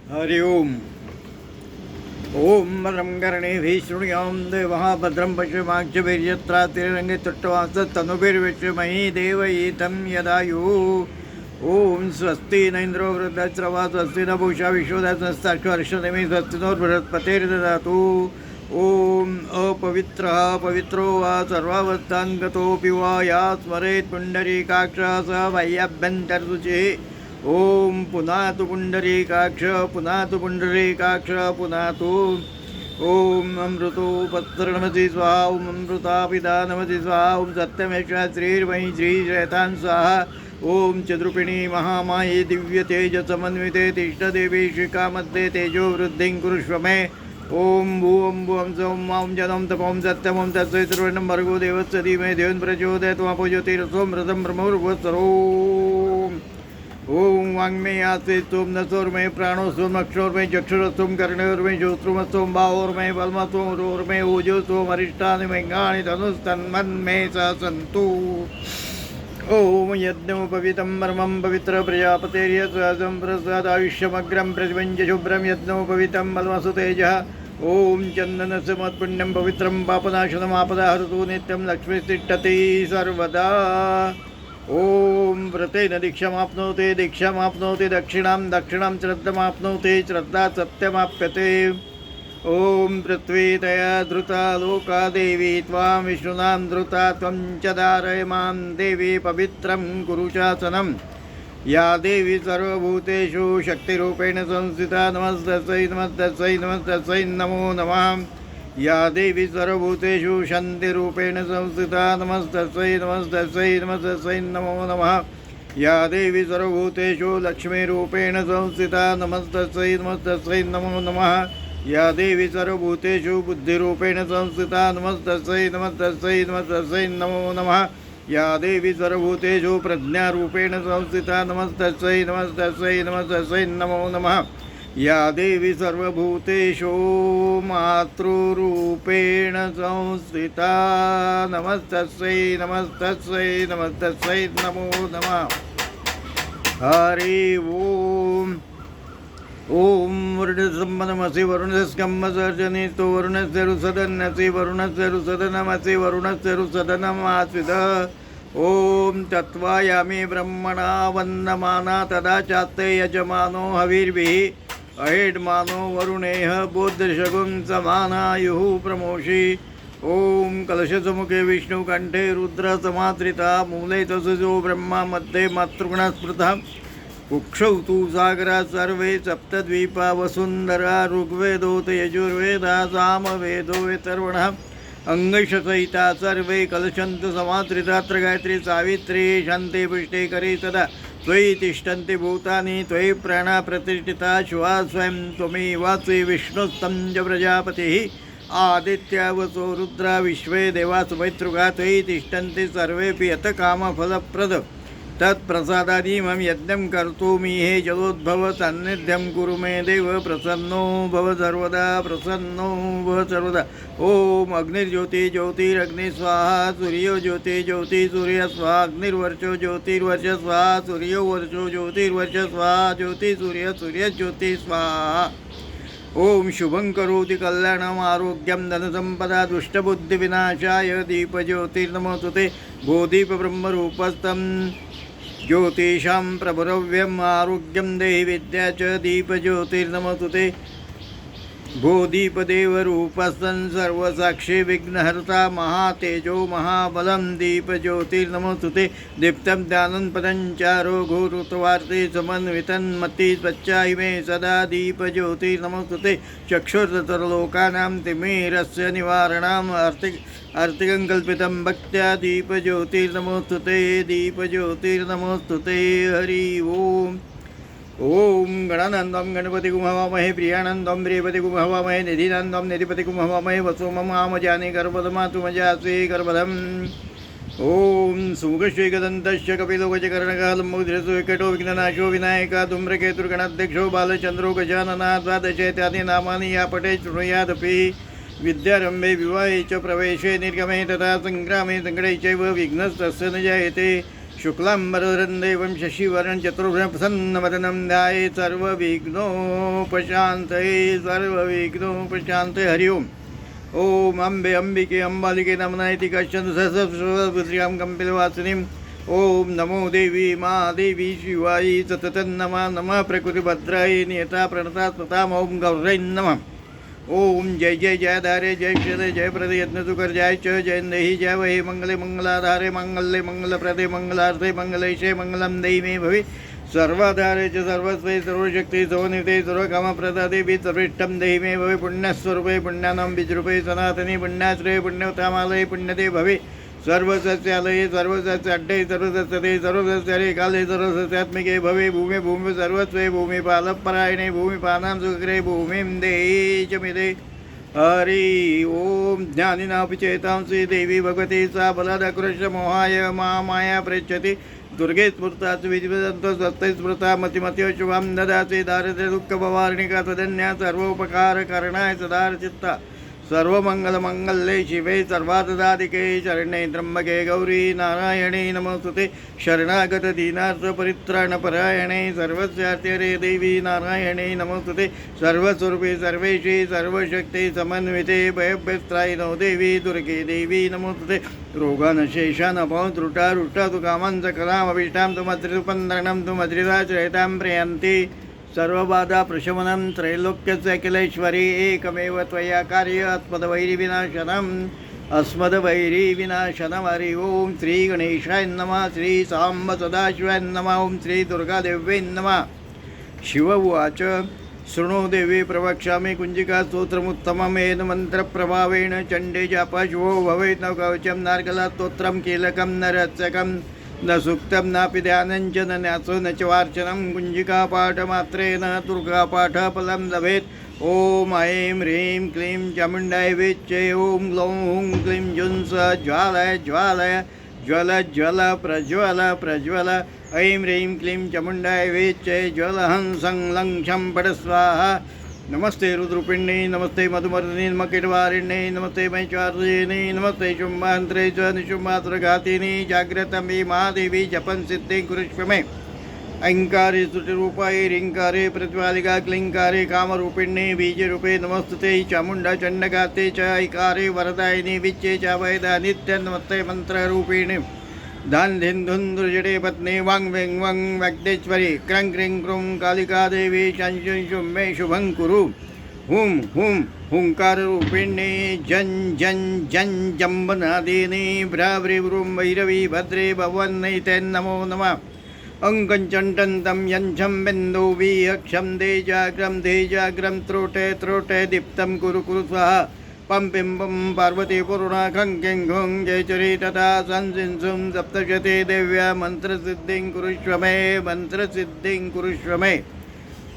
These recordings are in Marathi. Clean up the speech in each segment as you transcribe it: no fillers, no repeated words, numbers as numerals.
हरि ओम. ओम भद्रं कर्णेभिः शृणुयाम देवः भद्रं पश्येमाक्षभिर्यत्रा तिरंगे तनुभिर्विश्वमही देवयीतं यदायुः. ओम स्वस्ति न इंद्रो वृद्धश्रवा स्वस्ति न पूषा विश्वदस्ताक्षर्षनेमि स्वस्ति नो बृहस्पतिर्ददातु. ओम अपवित्रः पवित्रो वा सर्वावस्थान् गतोऽपि वा या स्मरेत् पुण्डरीकाक्षः स वैयभ्यन्तर्शुचिः. ओम पुनातु पुंडरीकाक्ष पुनातु पुंडरीकाक्ष पुनातु. ओम अमृतो पत्रनमति स्वाहा. ओम अमृतापिता नमति स्वाहा. ओम सत्यमेश्वर श्रीर्वै श्रीश्रेतान् स्वाहा. ओम चतुर्पिणी महामाये दिव्य तेज समन्विते तिष्ठदेवी श्रीकामध्ये तेजो वृद्धिं कुरुष्व मे. ओम भूम भुवं सौं मां जनं तपों सत्यमं तत्सै सर्वण्णं भर्गो देवस्य धीमहि धियो न प्रचोदयात्. त्वमपो ज्योतिरसोऽमृतं ब्रह्मोर्भुवस्सरो. ओम वाङ्मे आसीत् सोम नसोर्मे प्राणोस्वम अक्षोर्मे चक्षुरस्वम कर्णयोर्मे श्रोत्रमस्वम बाहोर्मे बलमस्वम रोर्मे ओजोस्वम अरिष्टानि मेघानि धनुस्तन्मन्मे स सन्तु. ओम यज्ञोपवीतं परमं पवित्र प्रजापतेर्यस्वं प्रसादायुष्यमग्रं प्रतिपञ्च शुभ्रं यज्ञोपवीतं बलमसु तेजः. ओम चन्दनस्य मत्पुण्यं पवित्रं पापनाशनमापदाहरतु नित्यं लक्ष्मीस्तिष्ठति सर्वदा. ओम व्रतेन दीक्षामाप्नोति दीक्षामाप्नोति दक्षिणां दक्षिणां श्रद्धमाप्नोति श्रद्धा सत्यमाप्यते. ओम पृथ्वी तया धृता लोका देवी त्वां विष्णुनां धृता त्वं च धारय मां देवी पवित्रं कुरु शासनं. या देवी सर्वभूतेषु शक्तिरूपेण संस्थिता नमस्तस्यै नमस्तस्यै नमस्तस्यै नमो नमः. या देवी सर्वभूतेषु शान्तिरूपेण संस्थिता नमस्तस्यै नमस्तस्यै नमस्तस्यै नमो नमः. या देवी सर्वभूतेषु लक्ष्मीरूपेण संस्थिता नमस्तस्यै नमस्तस्यै नमो नमः. या देवी सर्वभूतेषु बुद्धिरूपेण संस्थिता नमस्तस्यै नमस्तस्यै नमस्तस्यै नमो नमः. या देवी सर्वभूतेषु प्रज्ञारूपेण संस्थिता नमस्तस्यै नमस्तस्यै नमस्तस्यै नमो नमः. या देवी सर्वभूतेषु मातृरूपेण संस्थिता नमस्तस्यै नमस्तस्यै नमस्तस्यै नमो नमः. हरि ओम. ओम वरुणसम्मनमसि वरुणस्कम्मसर्जनि तो वरुणस्य रुसदन्नसि वरुणस्य रुसदनमसि वरुणस्य रुसदनमास्विद. ओम तत्त्वायामि ब्रह्मणा वन्दमाना तदा चास्ते यजमानो हविर्भिः. अहेड्मानो वरुणेह बोद्धशगुं समानायुः प्रमोषि. ओम कलशसमुखे विष्णुकण्ठे रुद्रसमाश्रिता मूले तसजो ब्रह्मा मध्ये मातृगुणस्मृतः. कुक्षौ तु सागरा सर्वे सप्तद्वीपा वसुन्धरा. ऋग्वेदोत यजुर्वेदा सामवेदो अथर्वणः. अंगशसहिता सर्वे कलशन्त समाश्रिता. गायत्री सावित्री शान्ति पुष्टे करी सदा. त्वयि तिष्ठन्ति भूतानि त्वयि प्राणा प्रतिष्ठिता. श्वा स्वयं त्वमेवासि विष्णुस्तं च प्रजापतिः. आदित्या वसो रुद्रा विश्वे देवा सुमैत्रुका. त्वयि तिष्ठन्ति सर्वेऽपि यत कामफलप्रद. तत्प्रसादादीमं यज्ञं कर्तुमि हे जलोद्भव सान्निध्यं कुरु मे देव. प्रसन्नो भव सर्वदा प्रसन्नो भव सर्वदा. ओम अग्निर्ज्योति ज्योतिरग्नि स्वाहा. सूर्यो ज्योति ज्योति सूर्य स्वाहा. अग्निर्वर्चो ज्योतिर्वर्च स्वाहा. सूर्यो वर्चो ज्योतिर्वर्च स्वाहा. ज्योति सूर्य सूर्य ज्योति स्वाहा. ओम शुभं करोति कल्याणम् आरोग्यं धनसम्पदा. दुष्टबुद्धिविनाशाय दीपज्योतिर्नमोस्तुते. गोदीपब्रह्मरूपस्थं ज्योतिषां प्रभुरव्यम् आरोग्यं देहि विद्या च दीपज्योतिर्नमोस्तुते. गोदीपदेवरूपस्थं सर्वसाक्षी विघ्नहर्ता महातेजो महाबलं दीपज्योतिर्नमोस्तुते. दीप्तं ज्ञानं पदञ्चारो घोरुतवार्ते समन्वितं मति स्वच्छायि मे सदा दीपज्योतिर्नमोस्तुते. चक्षुर्तरलोकानां तिमिरस्य निवारणाम् आर्तिकं कल्पितं भक्त्या दीपज्योतिर्नमोस्तुते दीपज्योतिर्नमोस्तुते. हरि ओम. ओम गणानन्दं गणपतिगुं हवामहे. प्रियानन्दं प्रियपतिगुं हवामहे. निधिनन्दं निधिपतिगुं हवामहे. वसुममामजानि गर्भधमातु मजासि गर्भधम्. ओम सुमुखश्रीगदन्तश्च कपिलो गजकर्णकः लम्बोदरसु विकटो विघ्ननाशो विनायकः धूम्रकेतुर्गणाध्यक्षो बालचन्द्रो गजाननः. द्वादशेत्यादि नामानि या पठे शृणुयादपि. विद्यारम्भे विवाहे च प्रवेशे निर्गमे तथा सङ्ग्रामे सङ्कटे चैव विघ्नस्तस्य न जायते. शुक्लांबरधरं देवं शशिवर्णं चतुर्भुजं प्रसन्नवदनं ध्यायेत् सर्वविघ्नोपशान्तये सर्वविघ्नोपशान्तये। हरि ओम। ओम अंबे अंबिके अंबालिके नमनायति कश्चन सहस्रपुत्र्यां कम्पिलवासिनीं। ओम नमो देवी महादेवी शिवाय सततं नमः। नमः प्रकृतिभद्राय नियता प्रणता स्वताम्। ओम गौरै नमः। ओम जय जय जयधारे जय श्री जय प्रदे यज्ञसुकर जय च जयन्देहि जय वै मंगले मंगलाधारे मंगल्ये मंगलप्रदे मंगलार्थे मंगलेशे मंगलं देहि मे भवे। सर्वाधारे च सर्वस्वे सर्वशक्ति सर्वनिधे सर्वकामप्रदा देवी सर्वेष्टं देहि मे भवे। पुण्यस्वरूपे पुण्यानां बीजरूपे सनातनी पुण्याश्रये पुण्यतामालये पुण्यदे भवे। सर्वसस्यालये सर्वसस्याड्डे सर्वसस्यदे सर्वसस्यारे काले सर्वसस्यात्मिके भवे। भूमि भूमि सर्वस्वे भूमिपालपरायणे भूमिपानां सुग्रे भूमिं देहि च मिदे। हरि ओम। ज्ञानिनापि चेतांसि देवी भगवती सा बलादकृष्य मोहाय माया पृच्छति। दुर्गे स्मृता विजिवदन्तो स्वस्ति स्मृता मतिमत्यो शुभं ददासि। दारिद्र्य दुःखभवार्णिका तदन्या सर्वोपकारकरणाय सदारचित्ता। सर्वमंगलमंगल्ये शिवे सर्वार्थसाधिके शरण्ये त्र्यंबके गौरी नारायणे नमोस्तुते। शरणागत दीनार्थ परित्राणपरायणे सर्वस्यार्थे देवी नारायणे नमोस्तुते। सर्वस्वरूपे सर्वेशी सर्वशक्ति समन्विते भयभ्यस्त्रायिनो देवी दुर्गे देवी नमोस्तुते। रोगानशेषानभव त्रुटा रुष्टा तु कामान् सकलामभीष्टां तुमद्रितुपन्दरणं तुमद्रिताश्रयतां प्रयन्ति। सर्वबाधा प्रशमनं त्रैलोक्यस्य अखिलेश्वरी एकमेव त्वया कार्य अस्मद्वैरीविनाशनम्। हरि ओम। श्री गणेशाय नमः। श्री सांब सदाशिवाय नमः। ओम श्री दुर्गादेव्यै नमः। शिव उवाच शृणु देवी प्रवक्ष्यामि कुञ्जिका स्तोत्रमुत्तममेन मन्त्रप्रभावेण चण्डे जापशुभो भवेत्। न कवचं नार्गलस्तोत्रं कीलकं न रत्सकं न सूक्तं नापि ध्यानं च न न्यासो न च वार्चनं। कुञ्जिकापाठमात्रेण दुर्गापाठफलं लभेत्। ओम ऐं ह्रीं क्लीं चामुण्डाय विच्चे। ओम ग्लौं हुं क्लीं जुंस ज्वालय ज्वालय ज्वल ज्वल प्रज्वल प्रज्वल। ऐं ह्रीं क्लीं चामुण्डाय विच्चे ज्वलहंसं लङ्क्षं पट स्वाहा। नमस्ते रुद्रपिण्डे नमस्ते मधुमर्दिनी नमः कीटवारिण्ये नमस्ते मैश्वर्यिने नमस्ते शुम्भान्त्रे च निशुम्भासुरघातिनी। जाग्रतं मे महादेवी जपन् सिद्धिं कुरुष्व मे। ऐङ्कारे स्तुतिरूपाय ह्रीङ्कारे प्रतिपालिका क्लीङ्कारे कामरूपिण्ये बीजरूपे नमस्तुते। चामुण्डा चण्डघाते च ऐकारे वरदायिनी विच्चे च वैदा नित्यं नमस्ते मन्त्ररूपिणे। धान धिन धुन दुर्जटे पत्नी वांग वेंग वंग व्यक्तेश्वरी क्रं क्रिं क्रुं कालिका देवी शंशुं मे शुभं कुरु। हुं हुं हुंकार रूपिणी जन जन जन जंबनादिनी भ्राव्रीवृं भैरवी भद्रे भवन्नै ते नमो नमः। अंकंचंटन्तं यंछं बिन्दु विहक्षं देजाग्रं त्रोटे त्रोटे दीप्तं कुरु कुरु स्वाहा। पं पिं पं पार्वती पूर्णा खं किं खुं जयचरी तथा संसिंसुं सप्तशती देव्या मंत्रसिद्धिं कुरुष्व मे मंत्रसिद्धिं कुरुष्व मे।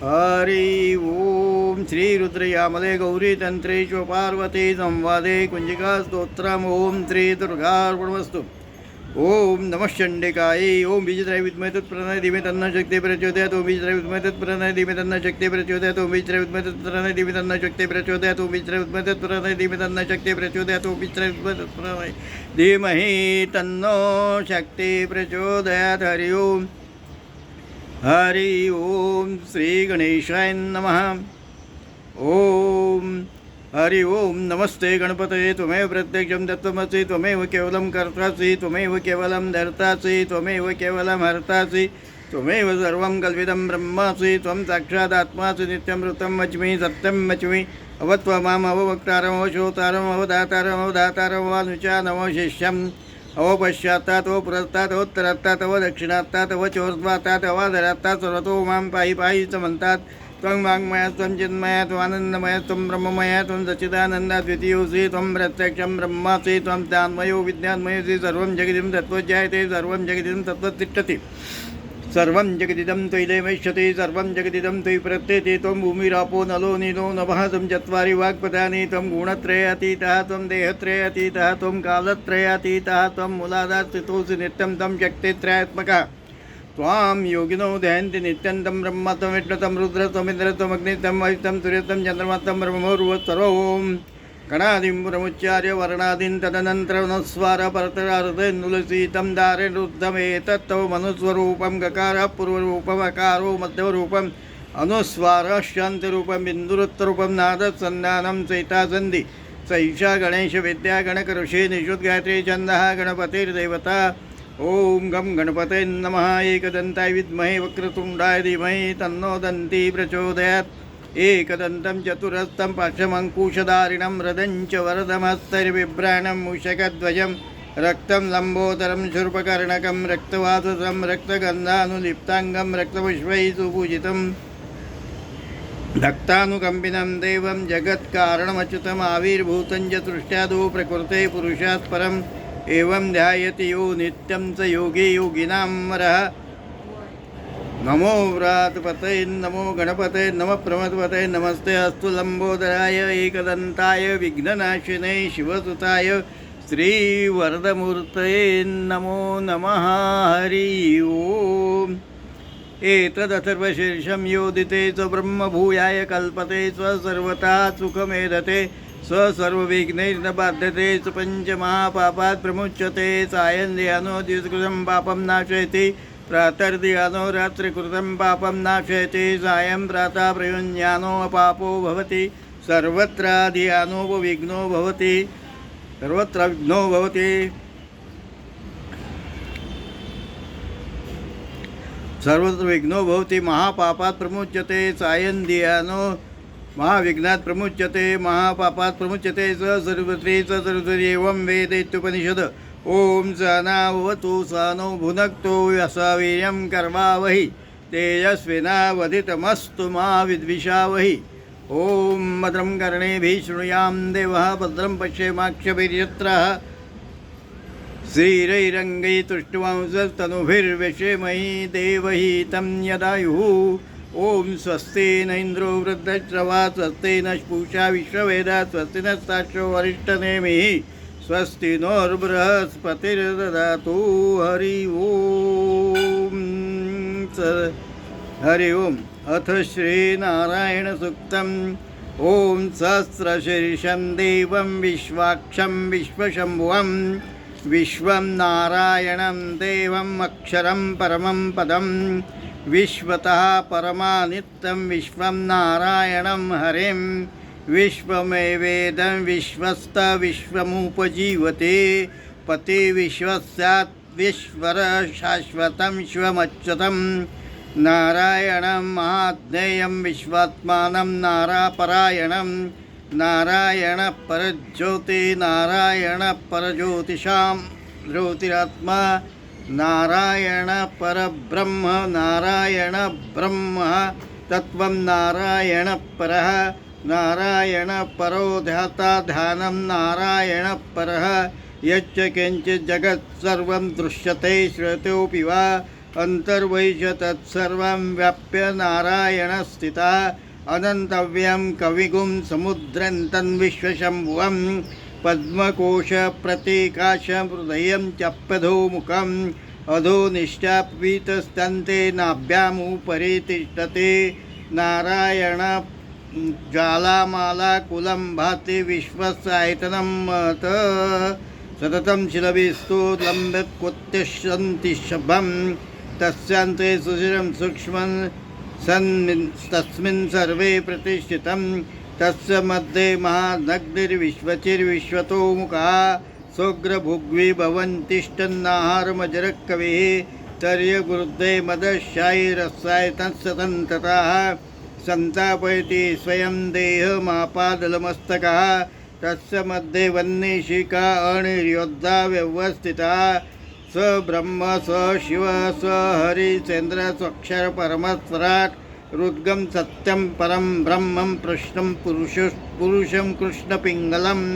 हरि ओम। श्री रुद्रयामले गौरी तंत्रेश्व पार्वती संवादे कुंजिका स्तोत्रम्। ओम श्री दुर्गार्पणमस्तु। ओम नमः चंडिकायै। ओम बीजत्राय विद्महे तत्प्रदाय धीमहि तन्नः शक्तिः प्रचोदयात्। ओम बीजत्राय विद्महे तत्प्रदाय धीमहि तन्नः शक्तिः प्रचोदयात्। ओम बीजत्राय विद्महे तत्प्रदाय धीमहि तन्नः शक्तिः प्रचोदयात्। ओम बीजत्राय विद्महे तत्प्रदाय धीमहि तन्नः शक्तिः प्रचोदयात्। ओम बीजत्राय विद्महे तत्प्रदाय धीमहि तन्नो शक्तिः प्रचोदयात्। हरि ओम। हरि ओम। श्री गणेशाय नमः। ओम हरि ओम। नमस्ते गणपतये त्वमेव प्रत्यक्षं तत्त्वमसि त्वमेव केवलं कर्तासि त्वमेव केवलं धर्तासि त्वमेव केवलं हर्तासि त्वमेव सर्वं कल्पितं ब्रह्मासि त्वं साक्षादात्मासि नित्यं ऋतं वच्मि सत्यं वच्मि। अवत्वमाम् अववक्तारम् अवश्रोतारम् अवदातारम् अवधातारम् अवनुचा नवशिष्यम्। अवपश्चात्तात् अवपुरस्तात् अवोत्तरात्तात् अवदक्षिणात्तात् अवचोर्ध्वात्तात् अवाधरात्तात् सर्वतो मां पाहि पाहि समन्तात्। त्वं वाङ्मया त्वं चिन्मया त्वानन्दमया त्वं ब्रह्ममया त्वं सच्चिदानन्दाद्वितीयोऽसि त्वं प्रत्यक्षं ब्रह्मासि त्वं ज्ञानमयो विज्ञानमयोऽसि। सर्वं जगदिदं तत्त्वज्जायते सर्वं जगदिदं तत्त्वतिष्ठति। सर्वं जगदिदं त्वयिदेवैष्यति सर्वं जगदिदं त्वयि प्रत्येति। त्वं भूमिरापो नलो नीलो नभः त्वं चत्वारि वाक्पदानि। त्वं गुणत्रयातीतः त्वं देहत्रयातीतः त्वं कालत्रयातीतः त्वं मूलाधार स्थितोऽसि नित्यं त्वं शक्तित्रयात्मकः। त्वां योगिनो ध्यायन्ति नित्यन्तं ब्रह्म त्वं विष्णु त्वं रुद्र त्वमिन्द्र त्वमग्नि त्वं वायु त्वं सूर्य त्वं चन्द्रमा त्वं ब्रह्मोर्वः सर्वं कणादिं प्रमुच्चार्य वर्णादीन् तदनन्तरमनुस्वार परतरार्धेन्दुलसीतं दारे रुद्धमेतत्तव मनुस्वरूपं गकारः पूर्वरूपम् अकारो मध्यरूपम् अनुस्वारशान्तरूपं बिन्दुरुत्तरूपं नादसन्धानं चैतासन्धि सैषा गणेश विद्या गणकऋषि निषुद्गायत्री छन्दः गणपतिर्देवता ओम गम गणपते नमः एकदन्ताय विद्महे वक्रतुण्डाय धीमहि तन्नो दन्ती प्रचोदयात् एकदन्तं चतुरस्तं पाशमङ्कुशधारिणं रदं च वरदमस्तैर्बिभ्राणं मूषकध्वजं रक्तं लम्बोदरं शूर्पकर्णकं रक्तवाससं रक्तगन्धानुलिप्ताङ्गं रक्तपुष्पैः सुपूजितं भक्तानुकम्पिनं देवं जगत्कारणमच्युतम् आविर्भूतं च सृष्ट्यादौ प्रकृते पुरुषात् परम् एवं ध्यायति यो नित्यं स योगी योगिनां वरः नमो व्रातपते नमो गणपते नमः प्रमदपते नमस्ते अस्तु लंबोदराय एकदन्ताय विघ्ननाशिने शिवसुताय श्रीवरदमूर्तये नमो नमः हरि ओम एतदथर्वशीर्षं योदिते स ब्रह्मभूयाय कल्पते स्वसर्वथा सुखमेधते सर्वविघ्नैर्न बाध्यते स पञ्चमहापापात् प्रमुच्यते सायन्द्रियानो द्युतकृतं पापं नाशयति प्रातर्दियानो रात्रिकृतं पापं नाशयति सायं प्रातः प्रयुञ्जानो अपापो भवति सर्वत्राधियानो विघ्नो भवति सर्वत्र विघ्नो भवति सर्वत्र विघ्नो भवति महापापात् प्रमुच्यते सायन्द्रियानो महाविघ्नात् प्रमुच्यते महापापात् प्रमुच्यते स सर्वत्री एवं वेदेत्युपनिषद ओम सहनावतु सहनौ भुनक्तु यशवीर्यं कर्वावहि तेजस्विनावधितमस्तु मा विद्विषावहि ओम भद्रं कर्णेभिः शृणुयां देवः भद्रं पश्येमाक्षभिर्यत्रः श्रीरैरङ्गैः तुष्टुवांसस्तनूभिर्व्यशेमहि देवहितं यदायुः ओम स्वस्ति न इंद्रो वृद्धश्रवा स्वस्ति न पूषा विश्ववेदा स्वस्ति न साक्षो वरिष्ठनेमिः स्वस्ति नोर्बृहस्पतिर्ददातु हरि ओम हरि ओम अथ श्रीनारायणसूक्तम् ओम सहस्रशीर्षं देवं विश्वाक्षं विश्वशम्भुवं विश्वं नारायणं देवम् अक्षरं परमं पदम् विश्वतः परमानित्यं विश्वं नारायणं हरिं विश्वमेवेदं विश्वस्त विश्वमुपजीवते पति विश्वस्यात् विश्वर शाश्वतं शिवमच्युतं नारायणं महाज्ञेयं विश्वात्मानं नारापरायणं नारायणपरज्योति नारायणपरज्योतिषां ज्योतिरात्मा नारायण परब्रह्म नारायण ब्रह्म तत्वं नारायण परः नारायण परो ध्याता ध्यानं नारायण परः यच्च किञ्चित् जगत् सर्वं दृश्यते श्रूयतेऽपि वा अन्तर्वैष तत्सर्वं व्याप्य नारायण स्थितः अनन्तव्यं कविगुं समुद्रन्तं विश्वशम्भुवं पद्मकोशप्रतीकाशं हृदयं चप्यधोमुखम् अधोनिष्ठापीतस्तन्ते नाभ्यामुपरि तिष्ठति नारायण ज्वालामालाकुलं भाति विश्वस्यायतनं महत् सततं शिलभिस्तु लम्बितकुत्तिष्ठन्ति शभं तस्यान्ते सुचिरं सूक्ष्मं तस्मिन् सर्वे प्रतिष्ठितं तस्य मध्ये महानग्निर्विश्वचिर्विश्वतो मुखः सोग्रभुग्वी भवन्तिष्ठन्नाहारमजरकविः तर्यगुरुद्धे मदशायिरस्याय तत्सतन्ततः सन्तापयति स्वयं देहमापादलमस्तकः तस्य मध्ये वह्निशिखा अनिर्योद्धा व्यवस्थिता स ब्रह्म स शिव स हरिचन्द्र स्वक्षर परमस्वराट् रुद्गं सत्यं परं ब्रह्मं प्रश्नं पुरुषं कृष्णपिङ्गलम्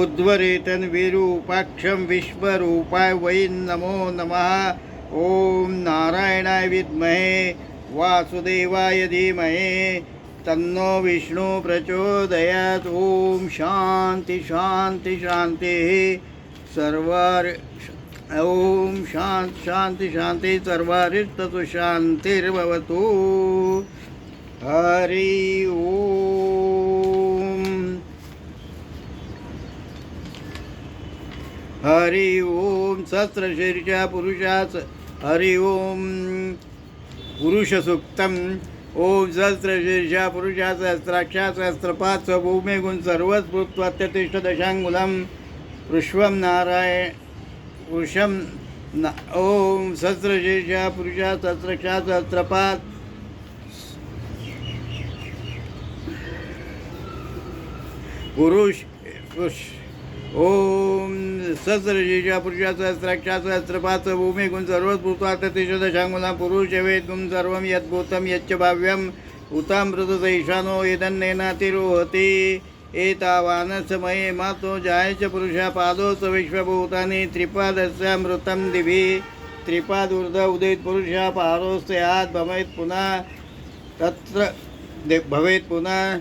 उद्वरेतन विरूपाक्षं विश्वरूपाय वै नमो नमः ओम नारायणाय विद्महे वासुदेवाय धीमहि तन्नो विष्णु प्रचोदयात् ओम शांति शांति शांति सर्वार ओम शांति शांति शांति सर्वारिष्टतु शांतिर्भवतु हरि ओम हरि ओम सहस्रशीर्षा पुरुषास हरि ओम पुरुषसूक्तम ओम सहस्रशीर्षा पुरुषा सहस्राक्षा सहस्रपात स्वभूमे गुण सर्वच भूत्वात्यतिष्ठ दशांगुलम पुष्पम नारायण पुरुषम ओम सहस्रशीर्षा पुरुषा सहस्राक्षा सहस्रपात पुरुष ओम सहस्रशीर्षा पुरुषा सहस्राक्षा सहस्रपात भूमी गुण सर्वच भूत्वात्यतिष्ठ दशांगुला पुरुष वेद गुण सर्वं यद्भूतं यच्च भाव्यम् उतामृत ईशानो यदन्नेनातिरोहति एतावानसमये मातो जायच पुरुषा पादोच विश्वभूतानि त्रिपादस्यामृतं दिवि त्रिपादूर्ध उदित पुरुषा पारोस्यात् भवेत् पुनः तत्र भवेत् पुनः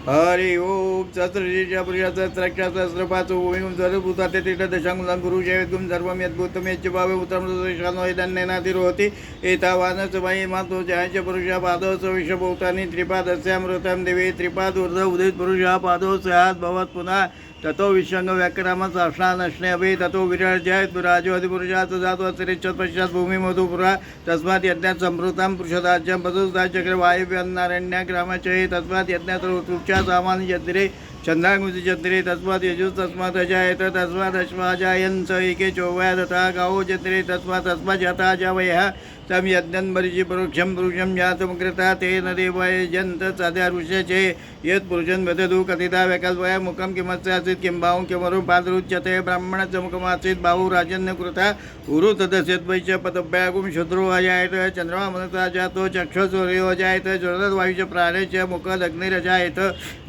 हरि ओम सहस्रशीर्षा पुरुषा सहस्राक्षा सहस्रपात भूमिगुं सर्वभूतात्यतिष्ठ दशांगुलं पुरुषेवेद्गुं सर्वं यद्भूतं यच्च भावे उतमृतशेषानो यदन्नेनातिरोहति एतावानसमये मातो जायच पुरुषा पादोस विश्वभूतानि त्रिपादस्यामृतं दिवि त्रिपादूर्ध उदित पुरुषा पादोस्यात् भवत् पुनः ततो विश्वंग व्याकरामच असणा नसणे अभि ततो विरळ जयत राजो अधिपुरुषात जातो अतिरिच्छ पश्चात भूमी मधुपुरा तस्मात् यज्ञात संभृतां पुरुषदाज्यं पदुस्दा चक्र वायुव्यन्नारण्य ग्रामचये तस्मात् यज्ञात ऋतुपच्या सामान्य जद्रे चंद्रांगुति जद्रे तस्मात् यजुः तस्मात् अजायत तस्मात् अश्वाजायन्त एके चोवया तथा गावो जद्रे तस्मात् तस्मात् यथा जावयः तम यज्ञं बरिजि परोक्षं पुरुषं जातमकृता तेन देवाय जन्त साध्या ऋष्यचे यत् पुरुषं वदतु कथिता वैकल्पया मुखं किमस्यासीत् किं बाहुं किमरुं पादरुच्यते ब्राह्मणस्य मुखमासीत् बाहु राजन्यकृता उरु तदस्यद्वैश्य पदभ्यागुं शूद्रो अजायत चन्द्रमा मनसा जातो चक्षुसूर्यो अजायत ज्वलद्वायुश्च प्राणेश्च मुखदग्निरजायत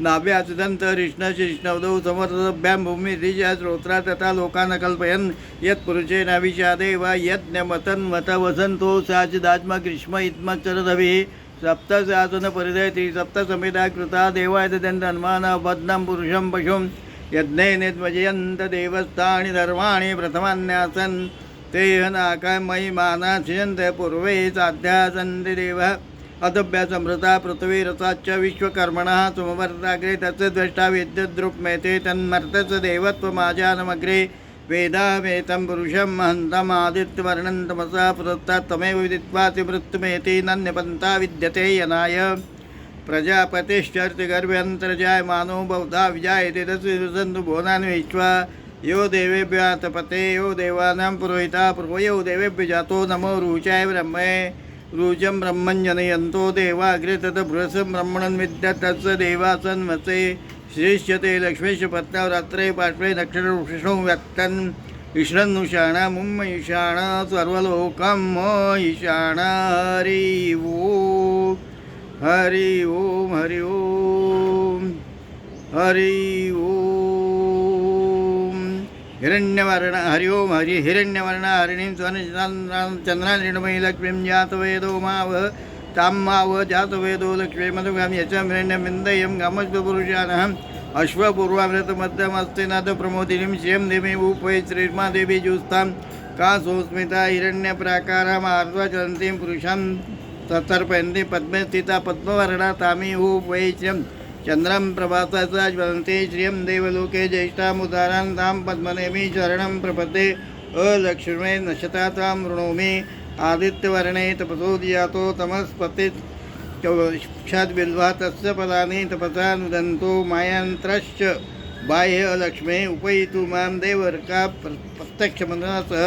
नाभ्यासिदन्त कृष्णशिष्णवदौ समर्थभ्यां भूमिरिज श्रोत्रा तथा लोकान् कल्पयन् यत् पुरुषेण विषादेव यज्ञमतन्मत वसन्तो साचिदात्मा ग्रीष्म इत्मचरदभिः सप्तशासन परिधय त्रिसप्तसमेधा कृता देवायतन्त हनुमान बद्नं पुरुषं पशुं यज्ञेनेत्मजयन्त देवस्थानि धर्माणि प्रथमान्यासन् ते हनाकामयि मानाश्यन्त पूर्वे साध्या सन्ति देवः अतभ्यासमृता पृथ्वी रसाच्च विश्वकर्मणः सुमवर्ताग्रे तस्य द्रष्टा विद्युद्रुक्मेते तन्मर्तस्य देवत्वमाजानमग्रे वेदामेतं पुरुषं महन्तम् आदित्यवर्णं तमसा पुरस्तात् तमेव विदित्वाति मृत्युमेति नन्यपन्था विद्यते यनाय प्रजापतिश्चर्तिगर्भ्यन्तर्जायमानो बहुधा विजायते तस्य भुवनानि विश्वा यो देवेभ्यः तपते यो देवानां पुरोहिता पूर्वो यो देवेभ्य जातो नमो रुचाय ब्रह्मे रुचं ब्रह्मञ्जनयन्तो देवाग्रे तत् बृहस्पतिं ब्रह्मणं विद्या तस्य देवासन्मसे श्रेष्ठते लक्ष्मीश पत्न्या रात्रे पार्श्वे नक्षत्र व्यक्तन ईश्वरनुषाणा मुम ईशाणा सर्वलोकम ईशाणा हरि ओम हरि ओम हरि ओम हरि ओम हिरण्यवर्ण हरि ओम हरि हिरण्यवर्ण हरिणीं चंद्रानिर्मयी लक्ष्मीं जातवेदो माव ताम्माव जातवेदो लक्ष्मी मधुगाम यचमिरण्यमिन्दयं गमस्वपुरुषानहम् अश्वपूर्वामृतमध्यमस्तिनाथ प्रमोदिनीं श्रियं देवी उपै श्रीर्मादेवी जुस्तां का सोस्मिता हिरण्यप्राकाराम् आर्द्वचलन्तीं पुरुषं ततर्पयन्ती पद्मे स्थिता पद्मवर्णा तामी उपै श्रियं चन्द्रं प्रभासा ज्वलन्ती श्रियं देवलोके ज्येष्ठामुदारां तां पद्मनेमि शरणं प्रपद्ये अलक्ष्मे नशता तां वृणोमि आदित्यवर्णे तपसोदियातो तमस्पति चौषाद्बिल्वा तस्य फलानि तपसा नुदन्तो मायन्त्रश्च बाह्य अलक्ष्मे उपयितु मां देवर्का प्रत्यक्षमनसा सह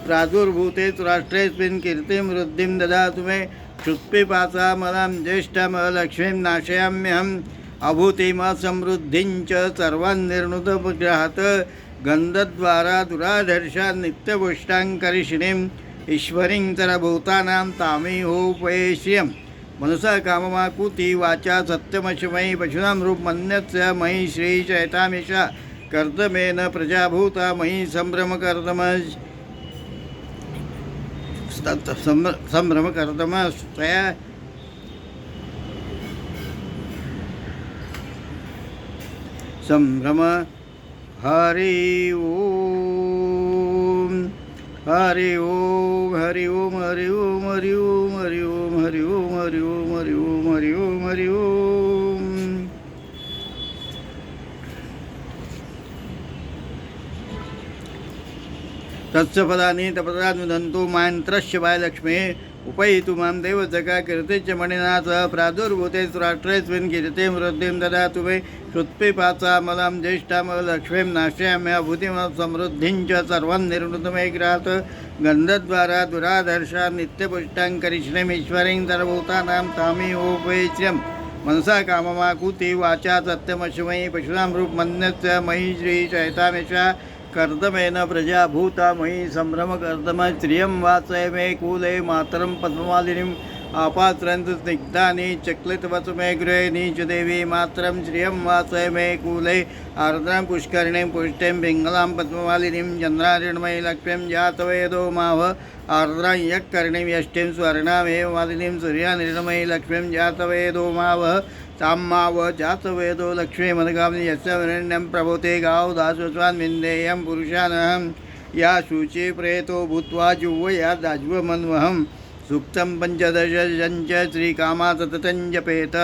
प्रादुर्भूते राष्ट्रेऽस्मिन् कीर्तिं वृद्धिं ददातु मे क्षुत्पिपासामलां ज्येष्ठाम् अलक्ष्मीं नाशयाम्यहम् अभूतिमसमृद्धिं च सर्वान् निर्णुतपुग्रहात् गन्धद्वारा दुराधर्षा नित्यपुष्टाङ्करिषिणीम् ईश्वरीं सर्वभूतानां तामिहोपयेष्यं मनसा काममाकुति वाचा सत्यमशमयि पशूनां रूपमन्यस्य मयि श्रीचैतामिषा कर्दमेन प्रजाभूता मयि संभ्रमकर्दमस्तया संभ्रम हरि ओम हरि ओम हरि ओम हरि ओम हरि ओम हरि ओम हरि ओम हरि ओम हरि ओम हरि ओम हरि ओम तस्य फलानि तपदानुदन्तु मान्त्रस्य वायलक्ष्मी उपैतु मां देवजगा कीर्ते च मणिनाथ प्रादुर्भूते सुराष्ट्रेऽस्मिन् कीर्तिं वृद्धिं ददातु मे श्रुत्पिपासामलं ज्येष्ठामलक्ष्मीं नाश्याम्यभूतिं समृद्धिं च सर्वं निर्वृतं मे गृहात् गन्धद्वारा दुरादर्शा नित्यपुष्टां करिष्णमीश्वरीं सर्वभूतानां तामिहोपैश्यं मनसा काममाकुति वाचा सत्यमश्वमयि पशूनां रूपमन्यस्य मयि श्रीचैतामेषा कर्दमेन प्रजाभूता मयि सम्भ्रमकर्दम श्रियं वासय मे कूले मातरं पद्ममालिनीम् आपात्रन्तु स्निग्धानि चक्लितवसु मे गृहे नीच देवी मातरं श्रियं वासय मे कूले आर्द्रां पुष्करिणीं पुष्टिं पिङ्गलां पद्ममालिनीं चन्द्रारिणमयि लक्ष्मीं जातवेदो माव आर्द्रां यक्कर्णीं यष्टिं स्वर्णामेव मालिनीं सूर्यानिर्णमयि लक्ष्मीं जातवेदो माव ताम्माव जातवेदो लक्ष्मी मनगामिनी यस्य वरेण्यं प्रभोते गाव दासोस्वान् विन्देयं पुरुषानहं या शुचि प्रेतो भूत्वा जुह्वया दाज्वमन्वहं सूक्तं पञ्चदशञ्च श्रीकामा सततं जपेत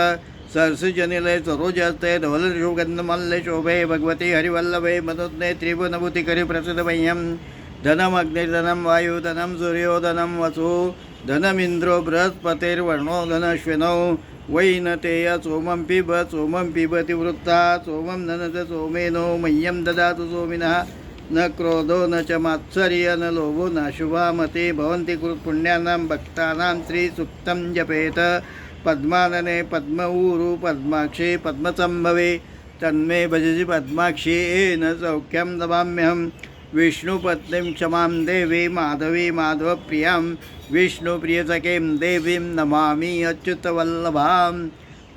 सरसुजनिलय सरोजस्ते धवलशोगन्धमल्ले शोभे भगवती हरिवल्लभे मदोद्ने त्रिभुवनभूतिकरि प्रसिद्धमह्यं धनमग्निर्धनं वायुधनं सूर्योधनं वसु धनमिन्द्रो बृहस्पतिर्वर्णो धनश्विनौ वैनतेय सोमं पिबति वृत्ता सोमं ननद सोमेनो मह्यं ददातु सोमिनः न क्रोधो न च मात्सर्य न लोभो न शुभामते भवन्ति कृत्पुण्यानां भक्तानां श्रीसूक्तं जपेत पद्मानने पद्मऊरु पद्माक्षे पद्मसम्भवे तन्मे भजसि पद्माक्षी येन सौख्यं ददाम्यहं विष्णुपत्नीं क्षमां देवी माधवी माधवप्रियां विष्णुप्रियसखीं देवीं नमामि अच्युतवल्लभां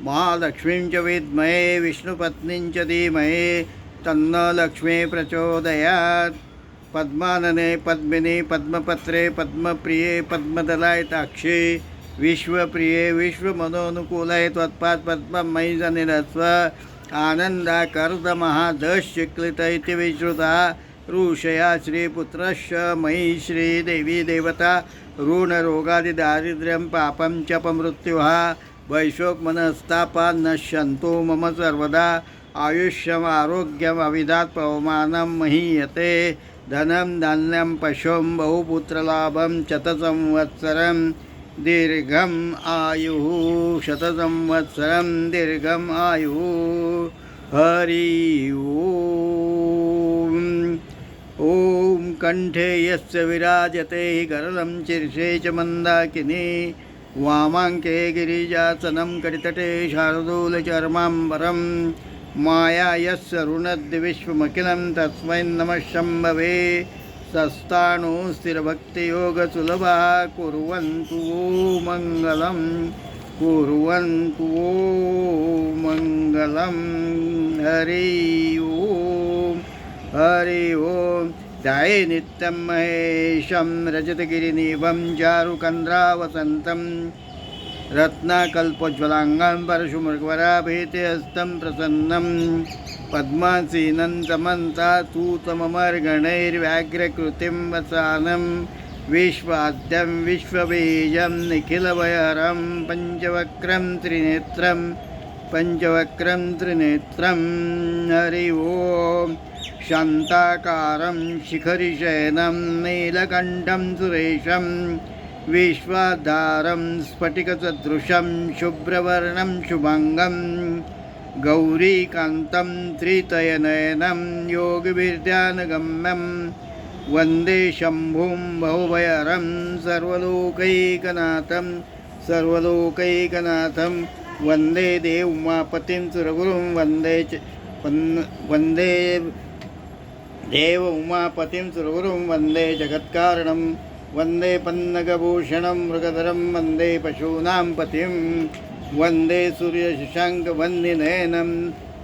महालक्ष्मीं च विद्महे विष्णुपत्नीं च धीमहि तन्न लक्ष्मी प्रचोदयात् पद्मानने पद्मिनी पद्मपत्रे पद्मप्रिये पद्मदलायताक्षी विश्वप्रिये विश्वमनोनुकूले त्वत्पात् पद्मं मयि सन्निधत्स्व आनन्दाकर्दमहादश्चिक्लित इति विश्रुता ऋषया श्रीपुत्रस्य मयि श्रीदेवी देवता ऋणरोगादिदारिद्र्यं पापं च अपमृत्युः वैशोकमनस्तापान् नश्यन्तु मम सर्वदा आयुष्यम् आरोग्यम् अविधात् पवमानं महीयते धनं धान्यं पशुं बहुपुत्रलाभं शतसंवत्सरं दीर्घम् आयुः शतसंवत्सरं दीर्घम् आयुः हरि ओम कंठे यस्य विराजते गरलं शीर्षे च मन्दाकिनी वामाङ्के गिरिजासनं कटितटे शार्दूलचर्माम्बरं माया यस्य ऋणद् विश्वमखिलं तस्मै नमः शम्भवे सस्ताणु स्थिरभक्तियोगसुलभा कुर्वन्तु मङ्गलं कुर्वन्तु मङ्गलं हरि ओम हरि ओम ध्याये नित्यं महेशं रजतगिरिनिभं चारुकन्द्रावसन्तं रत्नाकल्पोज्ज्वलाङ्गं परशुमृगवराभीतिहस्तं प्रसन्नं पद्मासीनं समन्तातूतममर्गणैर्व्याघ्रकृतिं वसानं विश्वाद्यं विश्वबीजं निखिलभयहरं पञ्चवक्त्रं त्रिनेत्रं हरि ओम शान्ताकारं शिखरिशयनं नीलकण्ठं सुरेशं विश्वाधारं स्फटिकसदृशं शुभ्रवर्णं शुभाङ्गं गौरीकान्तं त्रितयनयनं योगविद्यानगम्यं वन्दे शम्भुं बहुभयहरं सर्वलोकैकनाथं वन्दे देव उमापतिं सुरगुरुं वन्दे देव उमापतिं सुरगुरुं वन्दे जगत्कारणं वन्दे पन्नगभूषणं मृगधरं वन्दे पशूनां पतिं वन्दे सूर्यशशाङ्कवन्दिनयनं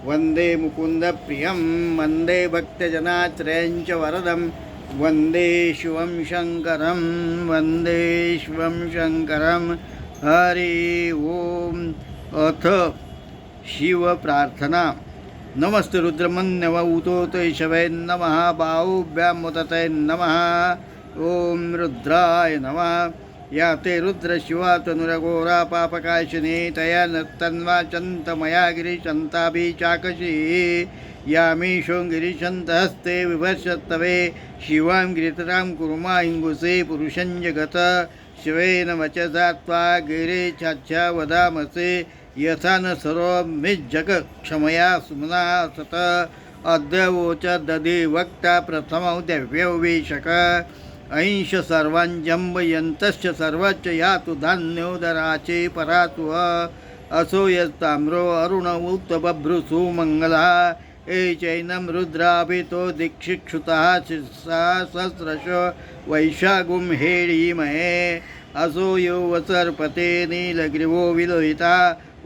वन्दे मुकुन्दप्रियं वन्दे भक्तजनाश्रयं च वरदं वन्दे शिवं शङ्करं हरि ओम अथ शिवप्रार्थना नमस्ते रुद्रमन्यव उतोतैषवे नमः बाहुभ्यामुतते नमः ओम रुद्राय नमः या ते रुद्रशिवा तनुरघोरा पापकाशिनी तया नत्तन्वा चन्तमया गिरिचन्ताभिः चाकशी यामीशो गिरिशन्तहस्ते विभर्षत्तवे शिवां गिरितरां कुर्मा इंगुसे पुरुषं जगत शिवेन वचसा त्वा गिरे छाच्छा वदामसे यथा न सर्वमिज्जग क्षमया सुमना सत अद्य वोच दधि वक्ता प्रथमौ दिव्यवेशक ऐंश सर्वांजंबयन्तश्च सर्वच्च यातु धान्योदराचे परातु असो यस्ताम्रो अरुणमुक्त बभ्रुसु मंगला चैनं रुद्राभितो दीक्षिक्षुतः सहस्रश वैशागुं हेळीमहे असो यो वसर्पते नीलग्रीवो विलोहिता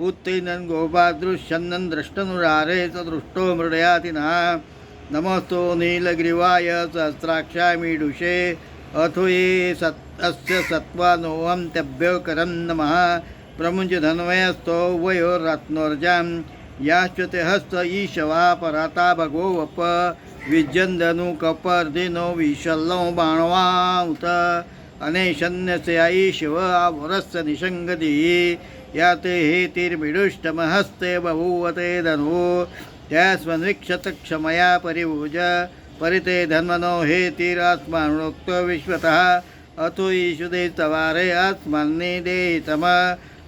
उत्तीर्णन् गोपादृश्यन्नं द्रष्टनुरारे स दृष्टो मृडयातिनः नमस्तो नीलग्रीवाय सहस्राक्षामीडुषे अथो ये अस्य सत्त्वानोऽहं तेभ्यो करं नमः प्रमुञ्च धन्वयस्तो वयोरत्नोर्जां याश्च ते हस्त ईशवा पराता भगो वप विजन्दनु कपर्दिनो विशल्लो बाणवाउत अनेशन्यस्य ईशव आवरस्य निषङ्गति याते हेतिर्मिडुष्टमहस्ते बभूवते धनु त्यास्मन्वीक्षत क्षमया परिभुज परिते धन्मनो हेतिरात्मानोक्त विश्वतः अथो ईशुदे तवारे आत्मन्निदेतम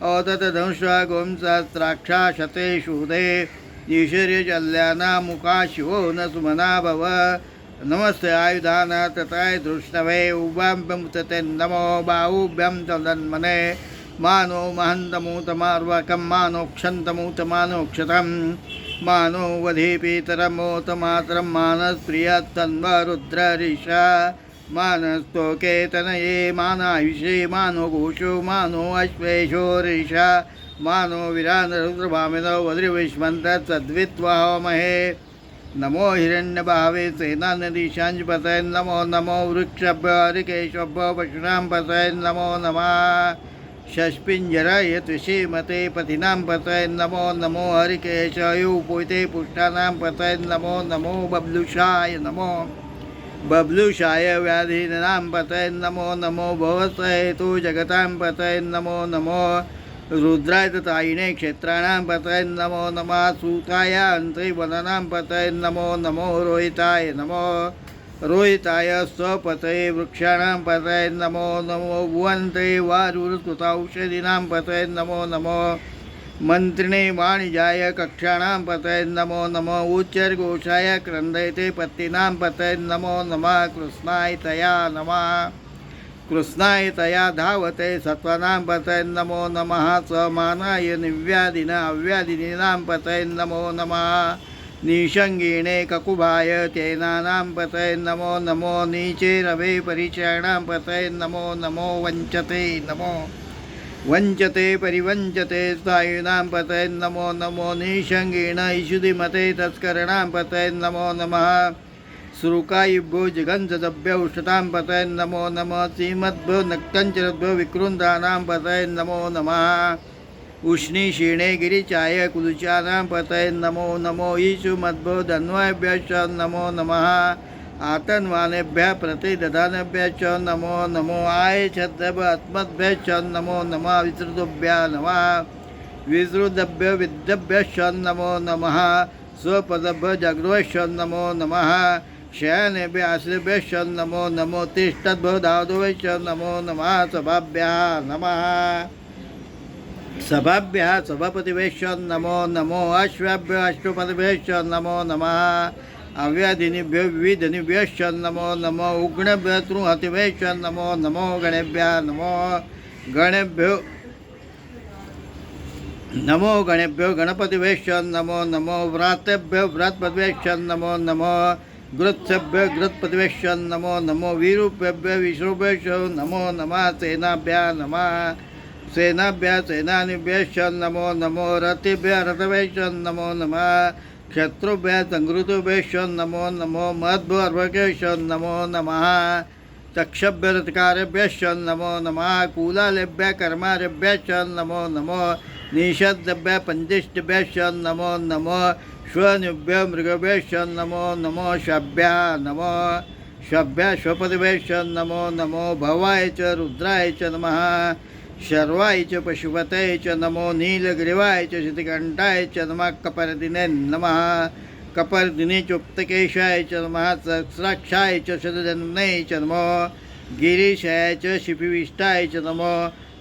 अवदतधंस्वा गोंसहस्राक्षाशते शूदे ईश्वर्यजल्याना मुखा शिवो न सुमना भव नमस्ते आयुधान तताय धृष्णवे उभाभ्यमुतते नमो बाहुभ्यं तदन्मने मानो महन्तमूतमार्वकं मानोक्षन्तमूतमानोक्षतं मानो वधीपीतरमोतमातरं मानस्प्रियस्तन्वरुद्रऋषा मानस्तोकेतनये मानायुषे मानो घोषो मानो अश्वेशो ऋषा मानो विरानरुद्रभामिनो वज्रविष्मन्तत् सद्वित्वामहे नमो हिरण्यभावे सेनानदीशाञ्जपतये नमो नमो वृक्षभ्यो हरिकेशभ्यो पशूनां पतये नमो नमः षष्पिञ्जराय त्रिशीमते पतिनां पतये नमो नमो हरिकेशयुपोते पुष्टानां पतये नमो नमो बब्लुषाय नमो बब्लुषाय व्याधीनां पतये नमो नमो भवसेतु जगतां पतये नमो नमो रुद्राय तायिने क्षेत्राणां पतये नमो नमः सूताय अन्ते वनानां पतये नमो नमो रोहिताय नमो रोहिताय स्वपतये वृक्षाणां पतये नमो नमो भुवन्ते वारुरुस्तुतौषधीनां पतये नमो नमो मन्त्रिणे वाणिजाय कक्षाणां पतये नमो नमो उच्चर्घोषाय क्रन्दयते पत्तीनां पतये नमो नमः कृष्णाय तया नमः कृष्णाय तया धावते सत्त्वानां पतये नमो नमः समानाय निव्याधिन अव्याधिनीनां पतये नमो नमः निषङ्गिणे ककुभाय चैनानां पतये नमो नमो नीचे रवे परिचयाणां पतये नमो नमो वञ्चते परिवञ्चते स्थायुनां पतये नमो नमो निषङ्गिण ईषुधिमते तस्करणां पतये नमो नमः श्रुकायुभ्यो जिगन्धभ्यो उष्णतां पतये नमो नमः सीमद्भ्यो नक्तञ्चरद्भ्यो विकृन्दानां पतये नमो नमः उष्णीषीणे गिरिचाय कुलुचानां पतये नमो नमो ईशुमद्भ्यो धन्वाभ्यश्च नमो नमः आतन्वानेभ्यः प्रतिदधानेभ्यश्च नमो नमो आयच्छद्भ्यश्च नमो नमः विसृतुभ्यः नमः विसृतभ्यो विद्यभ्यश्च नमो नमः स्वपदभ्यो जागृभ्यश्च नमो नमः शयनेभ्यः आश्रयभ्यश्च नमो नमो तिष्ठद्भ्यो धावद्भ्यश्च नमो नमः सभाभ्यः नमः सभाभ्यः सभापतिभ्यश्च नमो नमो अश्वाभ्यो अष्टपतिभ्यश्च नमो नमः अव्याधिनिभ्यो विविधनिभ्यश्च नमो नमो उग्णभ्यो तृहतिभ्यश्च नमो नमो गणेभ्यः नमो गणेभ्यो गणपतिभ्यश्च नमो नमो व्रातेभ्यो व्रातपतिभ्यश्च नमो नमो गृत्सेभ्यो गृत्पतिभ्यश्च नमो नमो विरूपेभ्यो विश्रूपेभ्यश्च नमो नमः सेनाभ्यः नमः सेनाभ्यः सेनानिभ्यश्च नमो नमो रथिभ्यः रथभ्यश्च नमो नमः क्षत्रुभ्यः संहृतभ्यश्च नमो नमो महद्भ्यो अर्भकेश्च नमो नमः चक्षभ्यो रथकारेभ्यश्च नमो नमः कूलालेभ्यः कर्मारेभ्यश्च नमो नमो निषद्भ्यः पञ्चिष्टभ्यश्च नमो नमो श्वनुभ्यो मृगभ्यश्च नमो नमो शभ्यः नमो शभ्यः श्वपतिभ्यश्च नमो नमो भवाय च रुद्राय च नमः शर्वाय च पशुपतये च नमो नीलग्रीवाय च शितिकण्ठाय च नमः कपर्दिने नमः कपर्दिने चोक्तकेशाय च नमः सहस्राक्षाय च शतजन्मने च नमो गिरीशाय च शिपिविष्टाय च नमो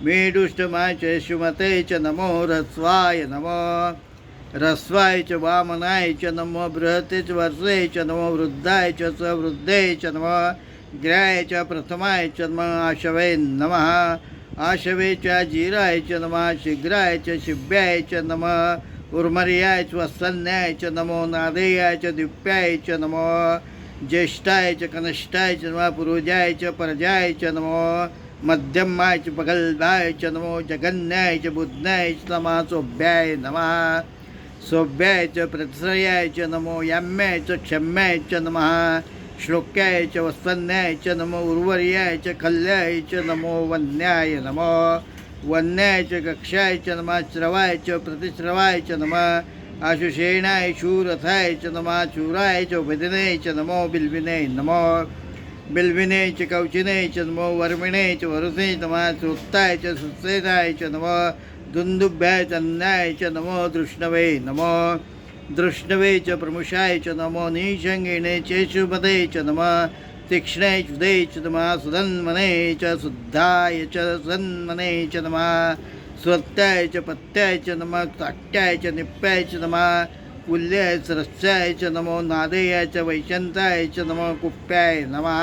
मेढुष्टमाय च सुमते च नमो रस्वाय नमो रस्वाय च वामनाय च नमो बृहते च वर्षे च नमो वृद्धाय च सवृद्धे च नमो ग्राय च प्रथमाय च नमः आशवे नमः आशवे च जीराय च नमः शीघ्राय च शिव्याय च नमः उर्मर्याय च वत्सन्याय च नमो नादेयाय च दिप्याय च नमो ज्येष्ठाय च कनिष्ठाय च नमः पुरुजाय च परजाय च नमो मध्यमाय च पगल्भाय च नमो जगन्याय च बुध्नाय च नमः सोभ्याय नमः सोभ्याय च प्रतिश्रयाय च नमो याम्याय च क्षम्याय च नमः श्लोक्याय च वत्सन्याय च नमो उर्वर्याय च खल्याय च नमो वन्याय नमो वन्याय च कक्षाय च नमः श्रवाय च प्रतिश्रवाय च नमः आशुषेणाय शूरथाय च नमः शूराय च उपदिने च नमो बिल्विने नमो बिल्विने च कौचिने च नमो वर्मिणे च वरुणे नमः श्रुत्ताय च सुसेनाय च नमो दुन्दुभ्याय च अन्याय च नमो दृष्णवे नमो दृष्णवे च प्रमुषाय च नमो निषङ्गिणे च शुभदे च नमः तीक्ष्णे शुदे च नमः सुधन्मने च शुद्धाय च सन्मने च नमः स्वत्याय च पत्याय च नमः ताट्याय च निप्याय च नमः कुल्याय च रस्याय च नमो नादेयाय च वैशन्ताय च नमो कुप्याय नमः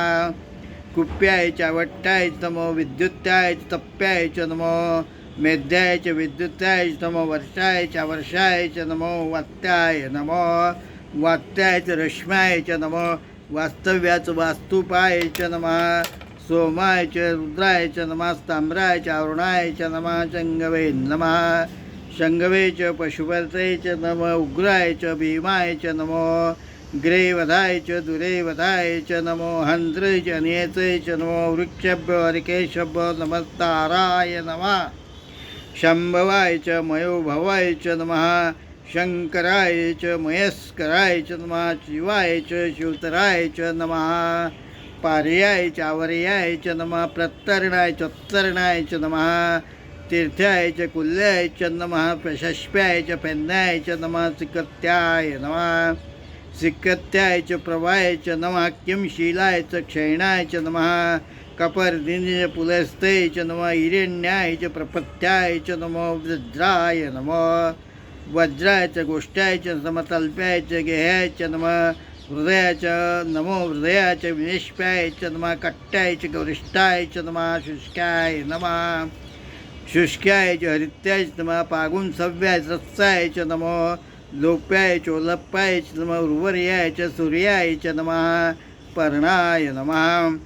कुप्याय च वट्टाय च नमो विद्युत्याय च तप्याय च नमो मेध्याय च विद्युत्याय च नमो वर्षाय च वर्षाय च नमो वात्याय नमो वात्याय च रश्म्याय च नमो वास्तव्याय च वास्तुपाय च नमः सोमाय च रुद्राय च नमः ताम्राय च अरुणाय च नमः शङ्गवे नमः शङ्गवे च पशुपते च नमः उग्राय च भीमाय च नमो ग्रेवधाय च दुरेवधाय च नमो हन्त्रे च नियते च नमो वृक्षभ्यो हरिकेशभ्यो नमस्ताराय नमः शम्भवाय च मयोभवाय च नमः शङ्कराय च मयस्कराय च नमः शिवाय च शिवतराय च नमः पार्याय च आवर्याय च नमः प्रत्तरणाय च उत्तरणाय च नमः तीर्थ्याय च कुल्याय च नमः प्रशस्प्याय च पेन्नाय च नमः सिकत्याय नमः सिकत्याय च प्रवाय च नमः किंशीलाय च क्षयणाय च नमः कपर्दिने च पुलस्ते च नमः हिरण्याय च प्रपत्याय च नमो वज्राय नमो वज्राय च गोष्ठाय च समतल्प्याय च गेहाय च नमः हृदयाय च नमो हृदयाय च विनिष्प्याय च नमः कट्टाय च गौरिष्ठाय च नमः शुष्काय नमः शुष्काय च हरित्याय च नमः पागुन सव्याय रत्साय च नमो लोप्याय च ओलप्पाय च नमः उर्वर्याय च सूर्याय च नमः पर्णाय नमः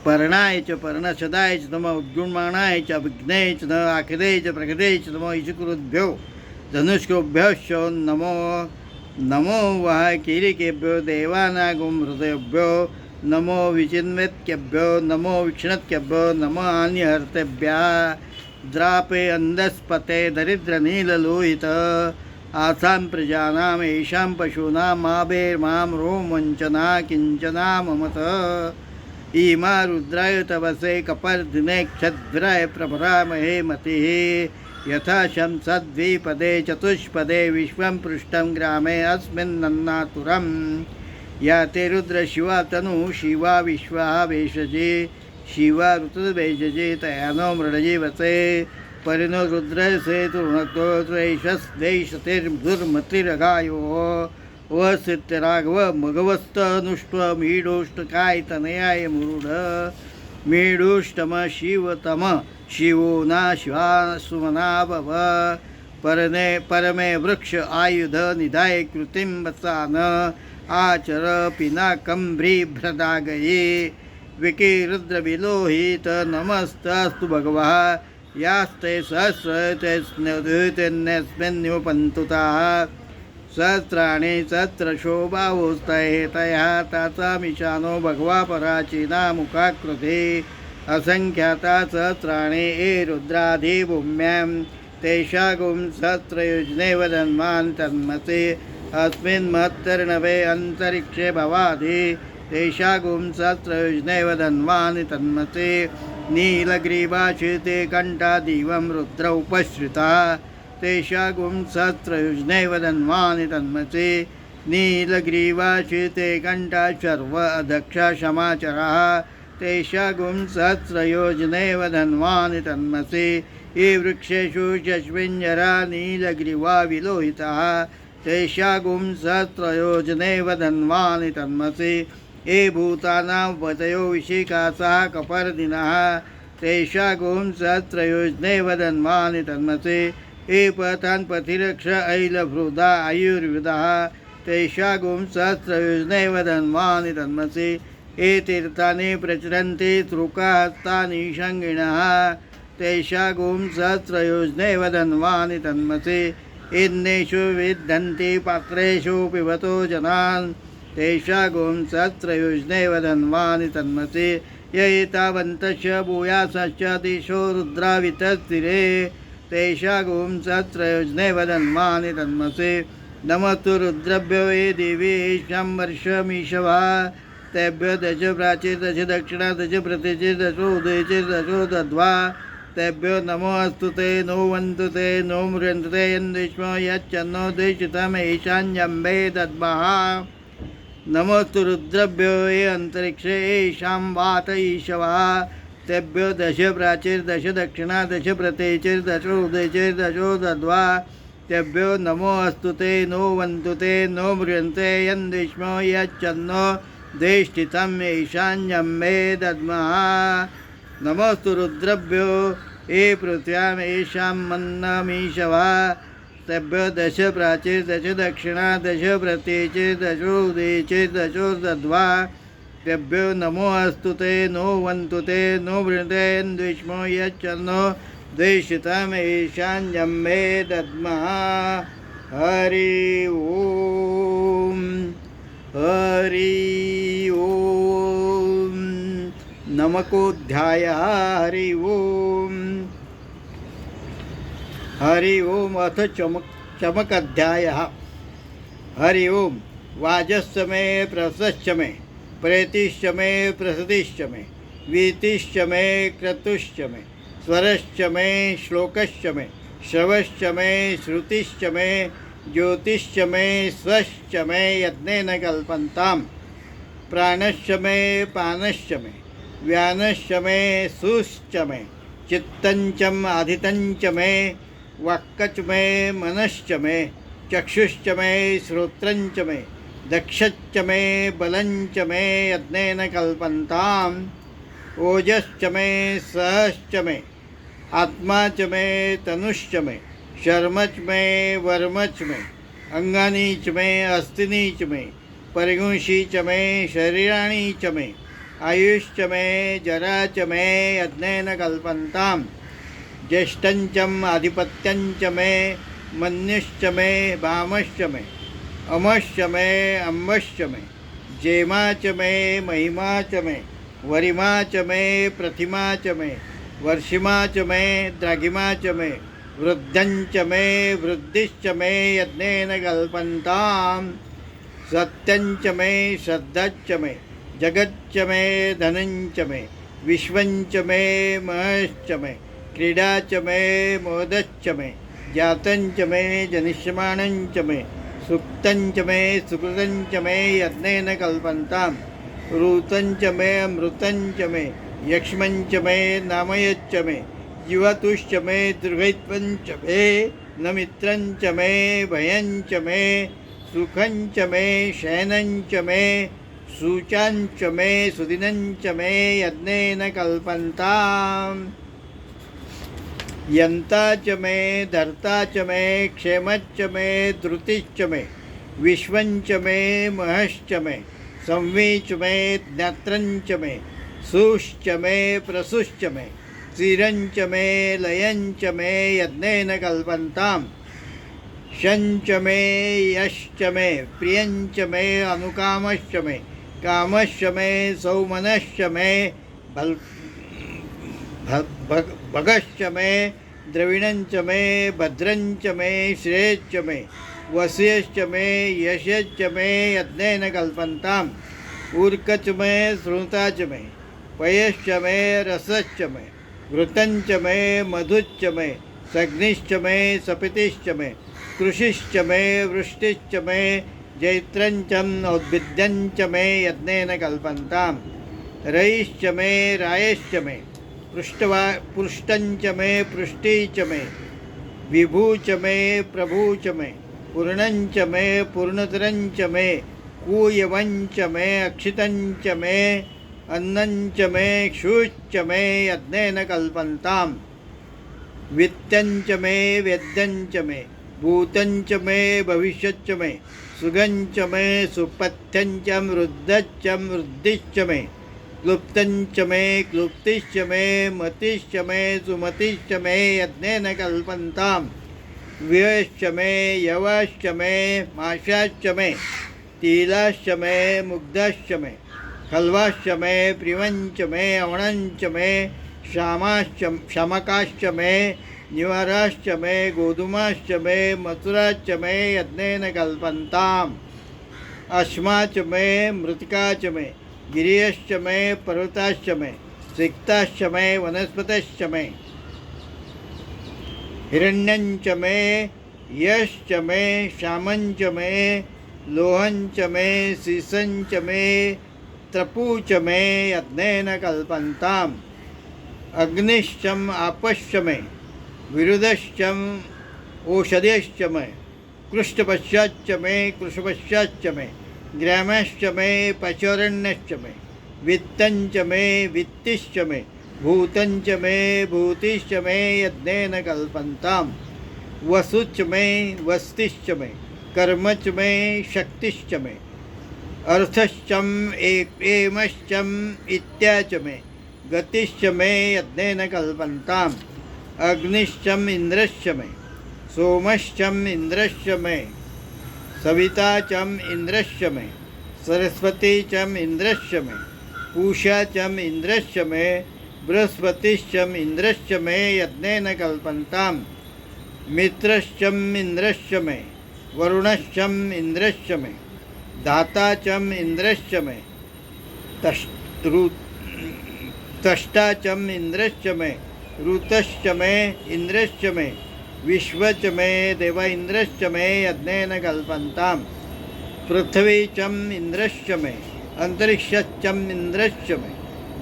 पर्णाय च पर्णशदाय च नमः उद्गुण्माणाय च अभिघ्नेय च नमः आखिरे च प्रकृते च नमो ईशकुरुभ्यो धनुष्कोभ्यो नमो नमो वः कीरिकेभ्यो देवानागुं हृदयभ्यो नमो विचिन्वेत्केभ्यो नमो विक्ष्णत्केभ्यो नमो आन्यहर्तेभ्यः द्रापे अन्धस्पते दरिद्रनीललोहित आसां प्रजानाम् येषां पशूनां माभेर्मां रोमवञ्चना किञ्चना ममत इमा रुद्राय तवसे कपर्दिने क्षद्राय प्रभरामहे मतिः यथा शंसद्विपदे चतुष्पदे विश्वं पृष्ठं ग्रामे अस्मिन्नन्नातुरं या ते रुद्रशिवा तनु शिवा विश्वा वेशजे शिवा ऋतुर्वेशजे तयानो मृडजीवसे परिणो रुद्रसे तुर्णतो त्रैशस्दैशतिर्मतिरगायो वसित्यराघव मघवस्तनुष्टमीडोष्टकाय तनयाय मुरुड मीडुष्टम शिवतम शिवो न शिवा सुमना भव परमे वृक्ष आयुध निधाय कृतिं वत्सान आचर पिनाकं भ्रीभ्रदागये विकिरुद्रविलोहित नमस्तस्तु भगवः यास्ते सहस्रतेऽस्मिन्नुपन्तुताः सहस्राणि सहस्रशोभावोस्तयेतया तासामीशानो भगवा पराचीना मुखाकृते असंख्याता सहस्राणि ये रुद्राधिभूम्यां तेषागुं सहस्रयुज्ने वदन्मान् तन्मसे अस्मिन् महत्तर्णवे अन्तरिक्षे भवाधि तेषागुं सहस्रयुज्ने वदन्मान् तन्मसे नीलग्रीवाशिते कण्ठादिवं रुद्र उपश्रिता तेषागुं सहस्रयुज्ने वदन्मानि तन्मसे नीलग्रीवाशिते कण्ठा शर्व अदक्षा क्षमाचरः तेषागुं सहस्रयोजनेव धन्वानि तन्मसि ये वृक्षेषु शश्विञ्जरा नीलग्रीवा विलोहितः तेषागुं सहस्रयोजनेव धन्वानि तन्मसि ये भूतानां पतयो विशिखासः कपर्दिनः तेषागुं सहस्रयोजनेव धन्वानि तन्मसि ये पथान् पथिरक्ष ऐलभृदा आयुर्विदः तेषागुं सहस्रयोजनेव धन्वानि तन्मसि ये तीर्थानि प्रचरन्ति तृकाहस्तानि शङ्गिणः तेषागुं सहस्रयोजनेव धन्वानि तन्मसि इन्नेषु विद्धन्ति पात्रेषु पिबतो जनान् तेषागुं सहस्रयोजनेव धन्वानि तन्मसि य एतावन्तश्च भूयासश्च दिशो रुद्रावितस्थिरे तेषागुं सहस्रयोजनेव धन्वानि तन्मसि नमस्तु रुद्रभ्यो ये देवी ईशां वर्षमीशवा तेभ्यो दश प्राचीर दश दक्षिणा दश प्रतिचिर दशो उदयचिर दशो दध्वा तेभ्यो नमो अस्तु ते नो वन्तु ते नो मृन्तु ते यन्विष्मो यच्चन्नो दिशितम् ईशान्यम्बे दद्मः नमोस्तु रुद्रभ्यो ये अंतरिक्षे येषां वात ईशवः तेभ्यो दश प्राचीर दश दक्षिणा दश प्रतिचिर दशो उदयचिर दशो दध्वा तेभ्यो नमो अस्तु ते नो वन्तु ते नो मृन्ते यन्विष्मो यच्चन्नो देष्टितम् ईशान्यम्बे दद्मः नमोस्तु रुद्रभ्यो ये पृथ्व्याम् येषां मन्नमीशवः तेभ्यो दश प्राचीर दश दक्षिणा दश प्रतिचिर दशो उदयचिर दशो दध्वा तेभ्यो नमो अस्तु ते नो वन्तु ते नो मृते यन्विष्मो यच्चन्नो द्वेषितम् ईशान्यम्बे दद्मः हरि ओम हरि ओम नमकोऽध्यायः हरि ओम हरि ओम अथ चमकध्यायः हरि ओम वाजश्च मे प्रसश्च मे प्रेतिश्च मे प्रसदिश्च मे वीतिश्च मे क्रतुश्च मे स्वरश्च मे श्लोकश्च मे श्रवश्च मे श्रुतिश्च मे ज्योतिश्च मे स्वश्च मे यज्ञेन कल्पन्तां प्राणश्च मे पानश्च मे व्यानश्च मे सुश्च मे चित्तञ्च आधितञ्च मे वाक्कच मे मनश्च मे चक्षुश्च मे श्रोत्रञ्च मे दक्षश्च मे बलञ्च मे यज्ञेन कल्पन्ताम् ओजश्च मे सहश्च मे आत्मा च मे तनुश्च मे शर्मच मे वर्मच मे अंगानी च मे अस्तिनी च मे परिगुंशी च मे शरीराणि च मे आयुश्च मे जरा च मे यज्ञेन कल्पन्ताम् ज्येष्ठञ्चम् आधिपत्यञ्च मे मन्युश्च मे भामश्च मे अमश्च मे अम्बश्च मे जेमा च मे महिमा च मे वरिमा च मे प्रतिमा च मे वर्षिमा च मे द्राघिमा च मे वृद्धञ्च मे वृद्धिश्च मे यज्ञेन कल्पन्ताम् सत्यञ्च मे श्रद्धश्च मे जगच्च मे धनञ्च मे विश्वञ्च मे महश्च मे क्रीडा च मे मोदश्च मे जातञ्च मे जनिष्यमाणञ्च मे सुक्तञ्च मे सुकृतञ्च मे यज्ञेन कल्पन्ताम् ऋतञ्च मे अमृतञ्च मे यक्ष्मञ्च मे नामयच्च मे जीवतुश्च मे दुर्गैत्वञ्च मे नमित्रञ्च मे भयञ्च मे सुखञ्च मे शयनञ्च मे सूचाञ्च मे सुदिनञ्च मे यज्ञेन कल्पन्ताम् यन्ता च मे धर्ता च मे क्षेमच्च मे धृतिश्च मे विश्वञ्च मे महश्च मे संवीच मे ज्ञात्रञ्च मे सुश्च मे प्रसुश्च मे चिरञ्च मे लयञ्च मे यज्ञेन कल्पन्ताम् शञ्च मे यश्च मे प्रियञ्च मे अनुकामश्च मे कामश्च मे सौमनश्च मे भगश्च मे द्रविणञ्च मे भद्रञ्च मे श्रेयश्च मे वस्यश्च मे यशश्च मे यज्ञेन कल्पन्ताम् ऊर्कच मे श्रुताच मे पयश्च मे रसश्च मे घृतञ्च मे मधुश्च मे सग्निश्च मे सपितिश्च मे कृषिश्च मे वृष्टिश्च मे जैत्रञ्च नौद्भिद्यञ्च मे यज्ञेन कल्पन्ताम् रयिश्च मे रायश्च मे पृष्टञ्च मे पृष्टी च मे विभूच मे प्रभूच मे पूर्णञ्च मे पूर्णतरञ्च मे कूयवञ्च मे अक्षितञ्च मे अन्नञ्च मे क्षुश्च मे यज्ञेन कल्पन्ताम् वित्तञ्च मे वेद्यञ्च मे भूतञ्च मे भविष्यच्च मे सुगञ्च मे सुपथ्यञ्च मृद्धश्च मृद्धिश्च मे क्लुप्तञ्च मे क्लुप्तिश्च मे मतिश्च मे सुमतिश्च मे यज्ञेन कल्पन्ताम् व्ययश्च मे यवश्च मे माशाश्च मे तिलाश्च मे मुग्धाश्च मे खल्वाश्च मे प्रिवञ्च मे अवणञ्च मे शमकाश्च मे निवाराश्च मे गोधूमाश्च मे मथुराश्च मे यज्ञेन कल्पन्ताम् अश्माच मे मृत्तिकाच मे गिरियश्च मे पर्वताश्च मे सिक्ताश्च मे वनस्पतश्च मे हिरण्यञ्च मे यश्च मे श्यामञ्च मे लोहञ्च मे सीसञ्च मे त्रपूच मे यज्ञेन कल्पन्ताम् अग्निश्चम आपश्च मे विरुदश्चम ओषधयश्च मे कृष्णपश्चाच्च मे कृषपश्चाच्च मे ग्रामश्च मे पशोरण्यश्च मे वित्तञ्च मे वित्तिश्च मे भूतञ्च मे भूतिश्च मे यज्ञेन कल्पन्ताम् वसुश्च मे वस्तिश्च मे कर्मच मे शक्तिश्च मे अर्थश्चम एमश्चम इत्याच मे गतिश्च मे यज्ञेन कल्पन्ताम् अग्निश्चम इंद्रश्च मे सोमश्चम इंद्रश्च मे सविताचम इंद्रश्च मे सरस्वतीचम इंद्रश्च मे पूषाचम इंद्रश्च मे बृहस्पतिश्चम इंद्रश्च मे यज्ञेन कल्पन्ताम् मित्रश्चम इंद्रश्च मे वरुणश्चम इंद्रश्च मे दाताचम इंद्रश्च मे तष्टाचम इंद्रश्च मे ऋतश्च मे इंद्रश्च मे विश्वच मे देव इंद्रश्च मे यज्ञेन कल्पन्ताम् पृथ्वीचम इंद्रश्च मे अंतरिक्षश्चम इंद्रश्च मे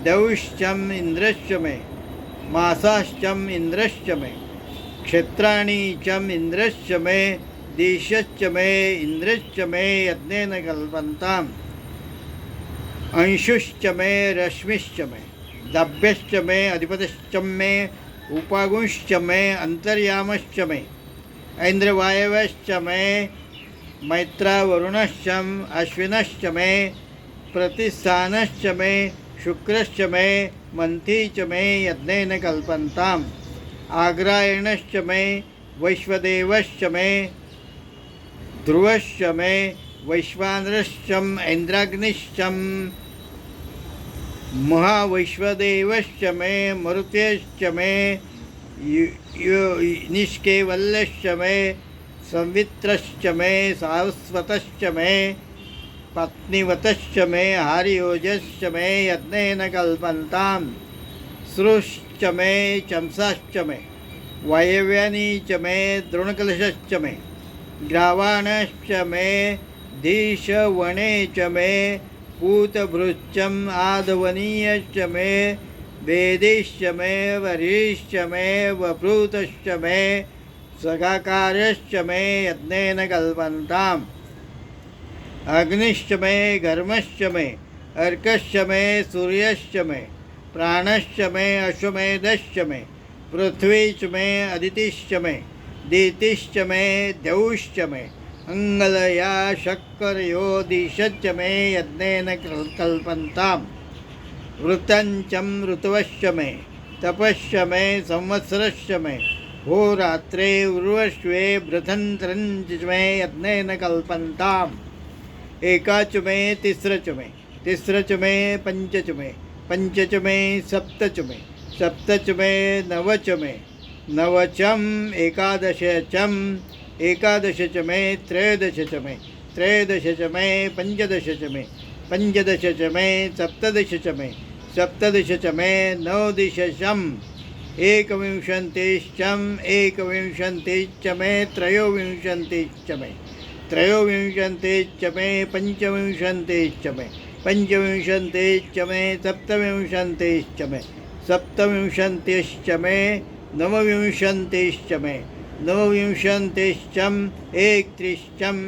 दौश्चम इंद्रश्च मे मासाश्चम इंद्रश्च मे क्षेत्राणि चम इंद्रश्च मे दिशश्च मे इंद्रश्च मे यज्ञेन कल्पन्ताम् अंशुश्च मे रश्मिश्च मे दभ्यश्च मे अधिपतिश्च मे उपागुंश्च मे अंतर्यामश्च मे ऐन्द्रवायवश्च मे मैत्रावरुणश्च अश्विनश्च मे प्रतिस्थानश्च मे शुक्रश्च मे मंथी च मे यज्ञेन कल्पन्ताम् आग्रायणश्च मे वैश्वदेवश्च मे ध्रुवश्च मे वैश्वानरश्च ऐन्द्राग्निश्च महावैश्वदेवश्च मे मरुतेश्च मे निष्केवल्यश्च मे संवित्रश्च मे सारस्वतश्च मे पत्नीवतश्च मे हारियोजश्च मे यज्ञेन कल्पन्ताम् श्रुश्च मे चंसाश्च मे वायव्यानि च मे द्रोणकलशश्च मे ग्रावाणश्च मे धीशवणे च मे पूतभृच्चम आधवनीयश्च मे वेदिश्च मे वरीश्च मे वभृतश्च मे सगाकारश्च मे यज्ञेन कल्पन्ताम् अग्निश्च मे घर्मश्च मे अर्कश्च मे सूर्यश्च मे प्राणश्च मे अश्वमेधश्च मे पृथ्वीच मे अदितिश्च मे दीतिश्च मे द्यौश्च मे अंगलया शक्करयो दिशश्च मे यज्ञेन कल्पन्ताम् ऋतञ्चम ऋतवश्च मे तपश्च मे संवत्सरश्च मे होरात्रे उर्वश्वे बृहन्तरञ्च मे यज्ञेन कल्पन्ताम् एकाच मे तिस्रच मे पञ्चच मे पञ्चच मे सप्तच मे नवच मे नवचम एकादशचम एकादशच मे त्रयोदशच मे पञ्चदशच मे सप्तदशच मे नवदशचम एकविंशतिश्च मे त्रयोविंशतिश्च मे त्रयोविंशतिश्च मे पंचविंशतिश्च मे पंचविंशतिश्च मे सप्तविंशतिश्च मे सप्तविंशतिश्च मे नवविंशतिश्च मे नवविंशतिश्चम एकत्रिश्चम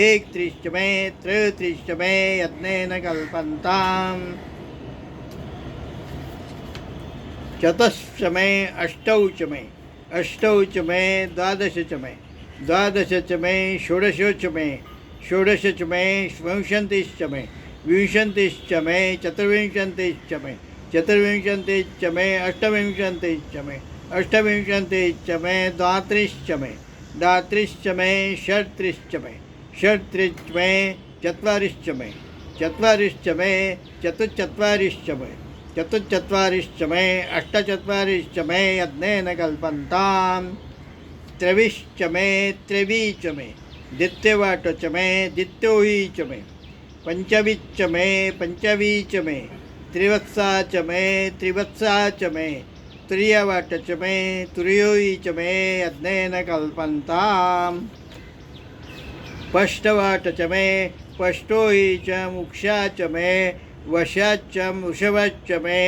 एकत्रिश्च मे त्रयोत्रिश्च मे यत्नेन कल्पन्ताम् चतुश्च मे अष्टौ च मे अष्टौ च मे द्वादश च मे द्वादश च मे षोडश च मे षोडश च मे विंशतिश्च मे विंशतिश्च मे चतुर्विंशतिश्च मे चतुर्विंशतिश्च मे अष्टविंशतिश्च मे अष्टविंशतिश्च मे द्वात्रिश्च मे द्वात्रिश्च मे षट्त्रिश्च मे षट्त्रिश्च मे चत्वारिश्च मे चत्वारिश्च मे चतुश्चत्वारिश्च मे चतुश्चत्वारिश्च मे अष्टचत्वारिश्च मे यज्ञेन कल्पन्ताम् त्रविश्च मे त्रवी च मे दित्यवाट च मे दित्योही च मे पंचवीश्च मे पंचवी च मे त्रिवत्सा च मे त्रिवत्सा च मे तुर्यवाट च मे तुर्योही च मे यज्ञेन कल्पन्ताम् पष्टवाट च मे पष्टोही च मुक्षा च मे वशाच्च वृषभश्च मे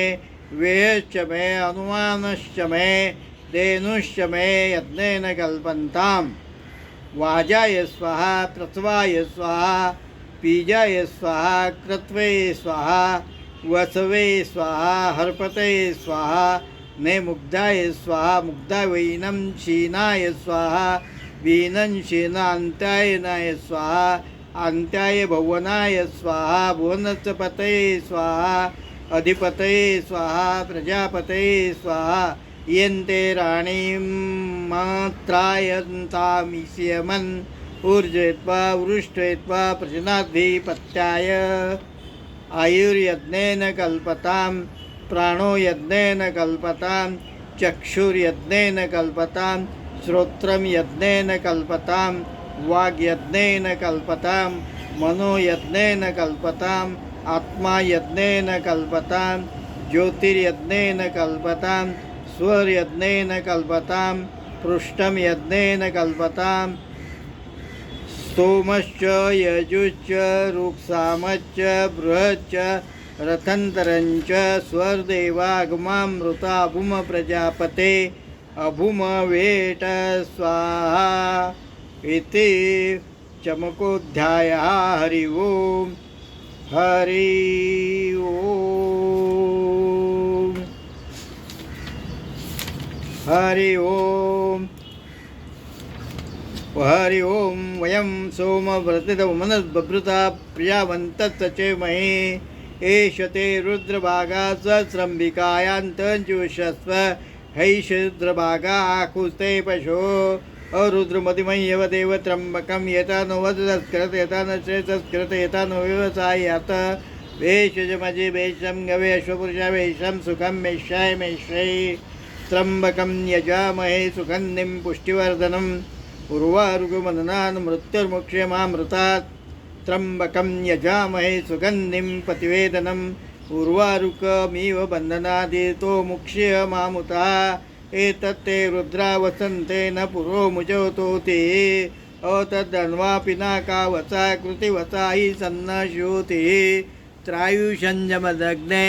वेयश्च मे अनुमानश्च मे धेनुश्च मे यज्ञेन कल्पन्ताम् वाजाय स्वाहा प्रसवाय स्वाहा पीजाय स्वाहा क्रत्वे स्वाहा वसवे स्वाहा हर्पते स्वाहा नेमुग्धाय स्वाहा मुग्धावैनं क्षीणाय स्वाहा वीनं क्षीणान्त्यायनाय स्वाहा अंत्याय भुवनाय स्वाहा भुवनस्पतये स्वाहा अधिपतये स्वाहा प्रजापतये स्वाहा यन्ते राणीं मात्रायन्तामिष्यमन् ऊर्जयित्वा वृष्टयित्वा प्रजनाधिपत्याय आयुर्यज्ञेन कल्पतां प्राणो यज्ञेन कल्पतां चक्षुर्यज्ञेन कल्पतां श्रोत्रं यज्ञेन कल्पतां वाग्यज्ञेन कल्पतां मनोयज्ञेन कल्पतां आत्मा यज्ञेन कल्पतां ज्योतिर्यज्ञेन कल्पतां स्वरयज्ञेन कल्पतां पृष्ठं यज्ञेन कल्पतां स्तोमश्च यजुश्च रुक्सामश्च बृहच्च रथन्तरञ्च स्वर्देवागमामृताभुम प्रजापते अभुमवेट स्वाहा इति चमकोऽध्यायः हरि ओम हरि ओम हरि ओम हरि ओम वयं सोमव्रतितमनस्बभृता प्रियावन्तश्चेमहे एष ते रुद्रभागा सहस्रम्बिकायान्तञ्जुषस्व हैषुद्रभागा आकुस्ते पशो अरुद्रमतिमह्यव देव त्र्यम्बकं यथा नो वदस्कृत यथा न श्रेयस्कृत यथा नो व्यवसायात वेशजमजे वेशं गवे अश्वपुरुषा वेशं सुखं मेष्याय मेष्यै त्र्यम्बकं यजामहे सुगन्धिं पुष्टिवर्धनम् उर्वारुकमदनान् मृत्युर्मुक्ष्यमामृतात् त्र्यम्बकं यजामहे सुगन्धिं प्रतिवेदनम् उर्वारुकमिव बन्धनादितो मुक्ष्यमामुता एतत्ते रुद्रा वसन्तेन पुरो मुजोतोति अतदन्वापि नाकावसा कृतिवसा हि सन्नश्योति त्रायुषञ्जमदग्ने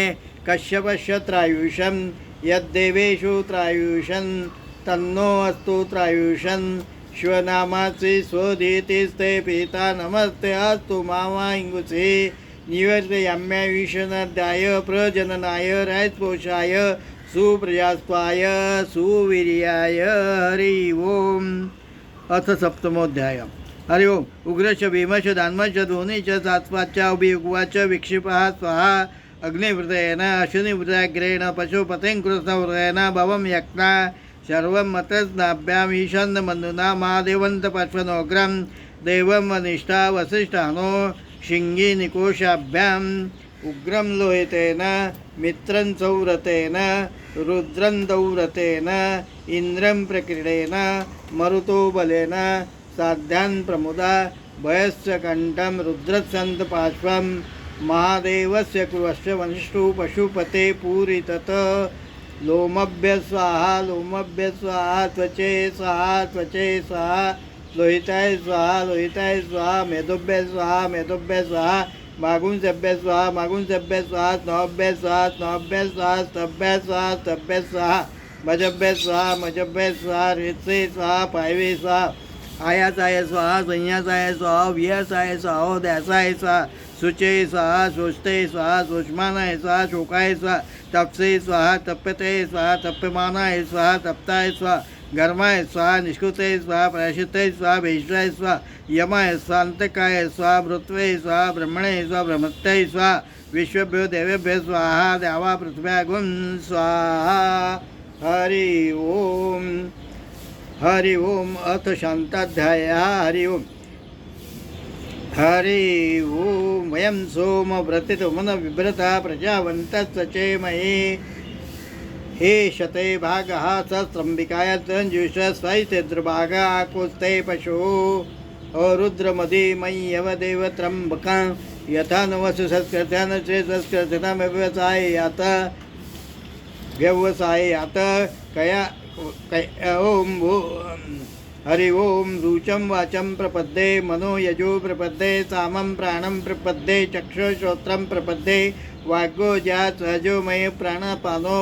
कश्यपस्य त्रायुषं यद्देवेषु त्रायुषं तन्नो अस्तु त्रायुषं श्वनामासि स्वधीतिस्ते पिता नमस्ते अस्तु मामाङ्गुषे निवर्तयाम्यायुषनदाय प्रजननाय राजपोषाय सुप्रजास्वाय सुवीर्याय हरि ओम अथ सप्तमोऽध्याय हरि ओम उग्रश भीमश दान्मश धोनीच सात्वाच अभियुग्वाच विक्षिपः स्वाहा अग्निवृतेन अश्विनिवृताग्रेण पशुपतेङ्कृतवृतेन भवं यज्ञा सर्वं मतस्नाभ्याम् ईशान्यमन्युना महादेवन्तपश्वनोग्रं देवं वनिष्ठा वसिष्ठानो शिङ्गिनिकोशाभ्याम् उग्रं लोहितेन मित्रं सौव्रतेन रुद्रं दौव्रतेन इन्द्रं प्रक्रीडेन मरुतो बलेन साध्यान् प्रमुदा भयस्य कण्ठं रुद्रसन्तपार्श्वं महादेवस्य कुर्वश्च वनिष्ठो पशुपते पूरितत लोमभ्य स्वाहा त्वचे स्वाहा त्वचे स्वाहा लोहिताय स्वाहा लोहिताय स्वाहा मेधोभ्य स्वाहा मेधोभ्य स्वाहा मागून सभ्य स्वाहा मागून सभ्य स्वाहा स्नोभ्य स्वाहा स्नोभ्य स्वाहा स्तभ्य स्वाहा स्तभ्य स्वाहा मजभ्य स्वाहा मजभ्य स्वाहा रेत्से स्वाहा पायवे स्वाहा आयासाय स्वाहा संन्यासाय स्वाहा वियासाय स्वाहा ध्यासाय स्वाहा शुचे स्वाहा शोषते स्वाहा शोषमानाय स्वाहा शोकाय स्वाहा तपसे स्वाहा तप्यते स्वाहा तप्यमानाय स्वाहा तप्ताय स्वाहा गर्माय स्वाहा निष्कृते स्वाहा प्रायश्चित्ते स्वाहा भीष्माय स्वाहा यमाय स्वांतकाय स्वाहा भृत्वे स्वाहा ब्रह्मणे स्वाहा ब्रह्मत्यै स्वाहा विश्वभ्यो देवेभ्यो स्वाहा द्यावा पृथ्व्यागुं स्वाहा हरि ओम अथ शांताध्याय हरि ओम हरि ओम वयं सोम व्रतितो मन विभ्रता प्रजावन्तः महे हे शते भागः सहस्रम्बिकाय तञ्जुष स्वैतेद्रभागा कुस्ते पशु रुद्रमदि मय्यव देव त्र्यम्बकं यथा नवसु संस्कृत्यान श्री संस्कृतना व्यवसायात कया ओम हरि ओम रुचं वाचं प्रपद्ये मनो यजो प्रपद्ये सामं प्राणं प्रपद्ये चक्षुश्रोत्रं प्रपद्ये वाग्गो ज्यात् सहजोमय प्राणपानो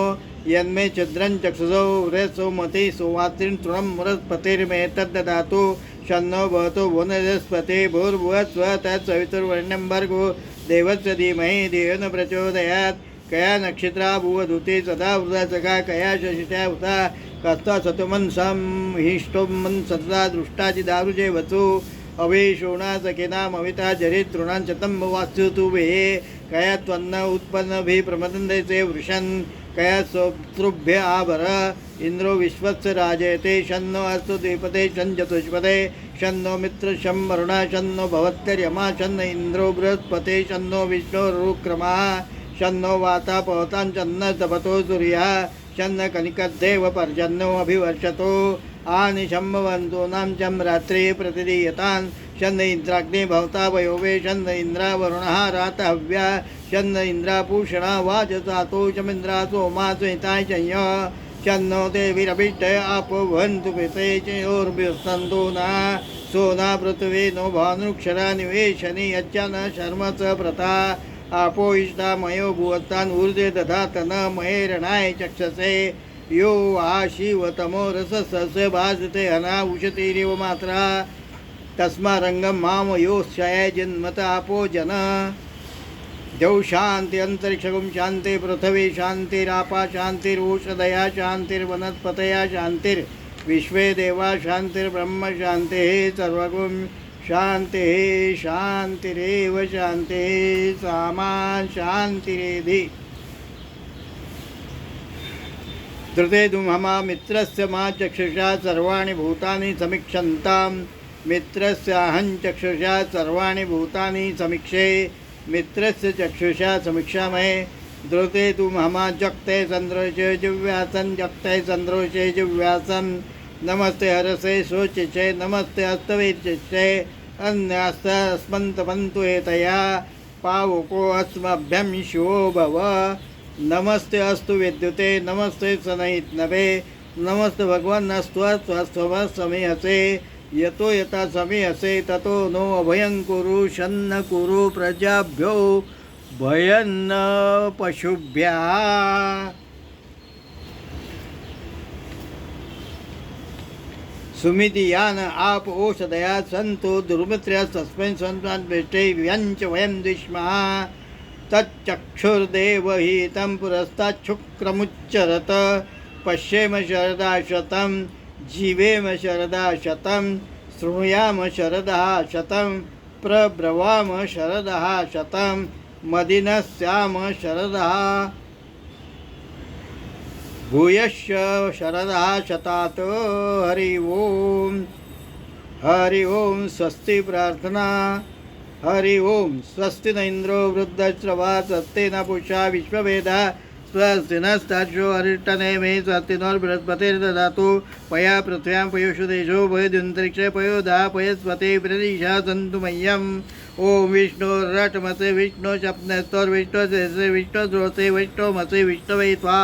यन्मे छद्रं चक्षुषो व्रसो मति सुवात्रिं तृणं मुरस्पतिर्मेतद्ददातु शन्नो भवतो वनस्पते भूर्भुवस्व तत्सवितुर्वरेण्यं भर्गो देवस्य धीमहि धियो न प्रचोदयात् कया नक्षत्रा भुवधूते सदा वृथा सखा कया शशिता उता कस्ता सतमन संहिष्टोमन सदा दृष्टाची दारुजे वचो अवेशोणा सखेनाम अविता जरे तृणां शतं वास्तु तु वे कया त्वन्न उत्पन्न भी प्रमदन्देसे वृषन् कया सोत्रुभ्य आभर इंद्रो विश्वस्य राजयते शन्नो अस्तु द्विपदे शन चतुष्पदे शन्नो मित्र शं वरुणा शन्नो भवत्यर्यमा शन्न इंद्रो बृहस्पते शन्नो विष्णुरुक्रमा शन्नो वाता पवतां शन्न तपतो सूर्या शन्न कनिकद्देव पर्जन्यो अभिवर्षतो आनि शम्भवन्तूनां चं रात्रि प्रतिदीयतान् शन्न इंद्राग्नि भवता वयोवे शन्न इंद्रा वरुणः रातहव्या शन्न इंद्रापूषणा वाजसातो शमिन्द्रा सोमा सुहिताय शय्य शन्नो देवीरभिष्ट आपो भवन्तु पिते चयोर्भिस्तन्तु न सोना पृथ्वी नो भानुक्षरा निवेशनि यच्चन शर्म च प्रथा आपो इष्टा मयो भुवस्तान् ऊर्जे दधातन महेरणाय चक्षसे यो आशिवतमो रसस्य भासते अनाउषतिरिव मात्रा तस्मा रंगम माम योश्चय जन्मत आपो जन जौ शांति अंतरिक्षगुम शांति पृथ्वी शांतिरापा शांतिरोषधया शांतिर्वनस्पतया शांतिर्विश्वे देवा शांतिर्ब्रह्म शांति सर्वगुम शांति शांतिरेव शांति सामा शांतिरेधि धृते दुमहमा मित्रस्य मा चक्षुषा सर्वाणि भूतानि समीक्षन्तां मित्रस्याहं चक्षुषा सर्वाणि भूतानि समीक्षे मित्रस्य चक्षुषा समीक्षामहे धृते दुमहमा जगते चन्द्रोषे जिव्यासन् जगते चन्द्रोषे जिव्यासन् नमस्ते हरसे शोचिषे नमस्ते हस्तवीर्चिषे अन्यस्तस्मन्तपन्तु एतया पावको अस्मभ्यं शिवो भव नमस्ते अस्तु विद्युते नमस्ते सनहितनभे नमस्ते भगवान स्वस्व समीहसे यतो यथा समीहसे ततो नो अभयं कुरु शन्न कुरु प्रजाभ्यो भयन्न पशुभ्यः सुमितियान आप ओषधया सन्तो दुर्मित्र्य तस्मै संतान भेष्टे व्यंच वयं द्विष्मः तच्चक्षुर्देव हि तं पुरस्ताच्छुक्रमुच्चरत पश्येम शरदा शतं जीवेम शरदा शतं शृणुयाम शरदा शतं प्रब्रवाम शरदा शतं मदिनस्याम शरदा भूयश्च शरदा शतात हरि ओम स्वस्ति प्रार्थना हरि ओम स्वस्ति न इंद्रो वृद्धश्रवा स्वस्ति न पूषा विश्ववेदा स्वस्ति नस्तार्क्ष्यो अरिष्टनेमि स्वस्ति नोर्बृहस्पतिर्दधातु पया पृथ्व्यां पयोषु देशो पयोदन्तरिक्षे पयोधा पयस्पति प्रदिशा सन्तु मह्यम् ओम विष्णुरटमसे विष्णु शप्नस्तोर्विष्णु शेषे विष्णु द्रोसे विष्णुमसे विष्णवे त्वा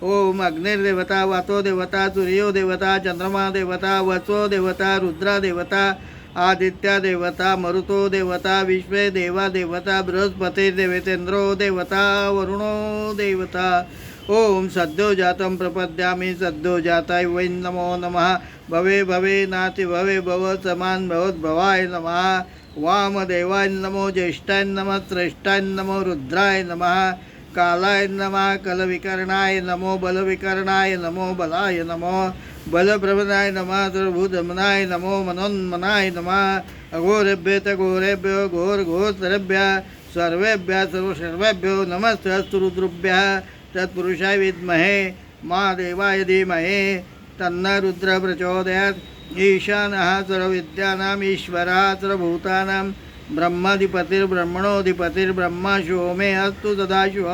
ओम अग्निर्देवता, वातो देवता, सूर्यो देवता, चंद्रमा देवता, वचो देवता, रुद्रा देवता, आदित्य देवता, मरुतो देवता, विश्वे देवा देवता, बृहस्पती देवतेंद्रो देवता, वरुणो देवता। ओम सद्यो जातं प्रपद्यामि सद्यो जाताय वै नमो नमः। भवे भवे नाति भवे भव समान भवद्भवाय नमः। वामदेवाय नमो, ज्येष्ठाय नमः, श्रेष्ठाय नमो, रुद्राय नमः, कालाय नमः, कलविकरणाय नमो, बलविकरणाय नमो, बलाय नमो, बलप्रभनाय नमः, सर्वभूतमनाय नमो, मनोन्मनाय नमः। अघोरेभ्य तघोरेभ्यो घोर घोरतरेभ्यः सर्वेभ्यः सर्वसर्वेभ्यो नमस्ते रुद्रुभ्यः। तत्पुरुषाय विद्महे महादेवाय धीमहि तन्नः रुद्रः प्रचोदयात्। ईशानः सर्वविद्यानाम् ईश्वरः सर्वभूतानां ब्रह्माधिपतिर्ब्रह्मणोऽधिपतिर्ब्रह्मा शिवो मे अस्तु सदाशिव।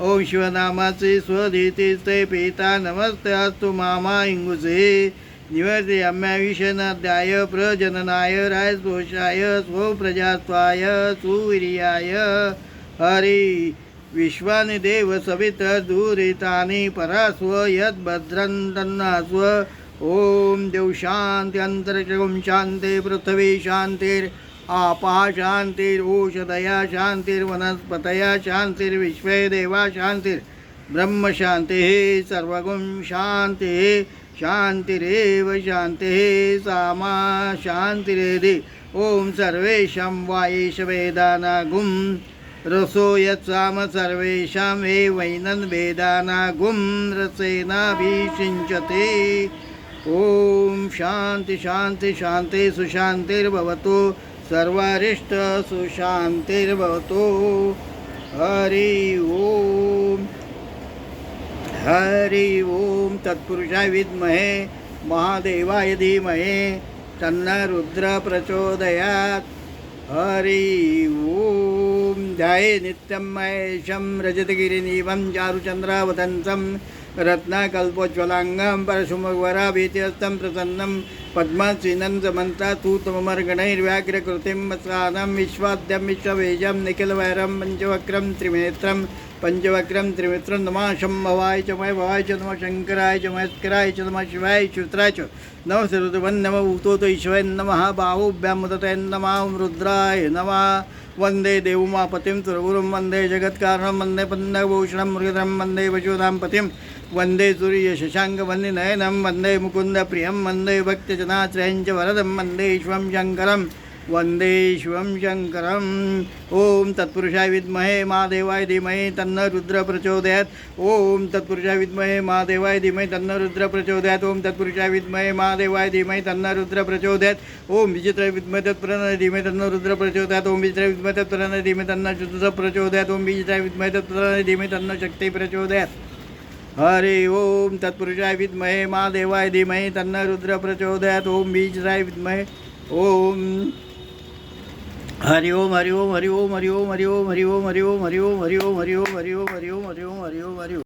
ओम शिवनामाचे स्वधीतीस्ते पिता नमस्ते अस्तु मामा इंगुसे निवर्तयाम्याविशनाध्याय प्रजननाय राजदोषाय स्वप्रजात्वाय सुवीर्याय हरि विश्वानि देव सवितर् दूरितानि परास्व यद्भद्रं तन्नास्व। ओम देव शांति अंतरिक्षं शांति पृथ्वी शांतिर आपः शांतिरोषधया शांतिर्वनस्पतया शांतिर्विश्वे देवा शांतिर्ब्रह्म शांतिः सर्वगुण शांतिः शांतिरेव शांतिः सामा शांतिरेधि। ओम सर्वेषां वायेश वेदानागुं रसो यत्साम सर्वेषां वैनन् वेदानागुं रसेनाभिषिञ्चते। ओम शांति शांति शांति सुशांतिर्भवतु सर्वारिष्ट सुशांतिर्भवतु। हरि ओम तत्पुरुषाय विद्महे महादेवाय धीमहि तन्नः रुद्रः प्रचोदयात्। हरि ओम ध्याये नित्यं महेशं रजतगिरिनीवं चारुचन्द्रावतंसं रत्नाकल्पोज्ज्वलांगं परशुमवराभीत्यस्तं प्रसन्नं पद्मासीनं समन्तातूतमर्गणैर्व्याघ्रकृतिं वत्सानं विश्वाद्यं विश्ववेजं निखिलवैरं पंचवक्रं त्रिमित्रं नमः शम्भवाय च महेभवाय च नमः शंकराय च महेश्वराय च नमः शिवाय श्रुत्राय च नमः सर्वदेवं नमः ऊतोत ईश्वराय नमः बाहुभ्यां मुदते नमः रुद्राय नमः। वंदे देवोमापतिं सुरगुरुं वंदे जगत्कारणं वंदे पन्नभूषणं मृगधरं वंदे वशुधां पतिं वंदे सूर्यशशाङ्कवन्निनयनं वंदे मुकुन्दप्रियं वंदे भक्तजनाश्रयं च वरदं वंदे शिवं शङ्करं वंदे शिवं शङ्करम्। ओम तत्पुरुषाय विद्महे महादेवाय धीमहि तन्नः रुद्रः प्रचोदयात्। ओम तत्पुरुषाय विद्महे महादेवाय धीमहि तन्नः रुद्रः प्रचोदयात्। ओम तत्पुरुषाय विद्महे महादेवाय धीमहि तन्नः रुद्रः प्रचोदयात्। ओम विचित्राय विद्महे तत्पुरुषाय धीमहि तन्नः रुद्रः प्रचोदयात्। ओम विचित्राय विद्महे तत्पुरुषाय धीमहि तन्नः रुद्रः प्रचोदयात्। ओम विचित्राय विद्महे तत्पुरुषाय धीमहि तन्नः शक्तिः प्रचोदयात्। हरि ओम तत्पुरुषाय विद्महे महादेवाय धीमहि तन्नः रुद्रः प्रचोदयात्। ओम विचित्राय विद्महे ओम हरि ओम हरि ओम हरि ओम हरि ओम हरि ओम हरि ओम हरि ओम हरि ओम हरि ओम हरि ओम हरि ओम हरि ओम हरि ओम हरि ओम हरि ओम।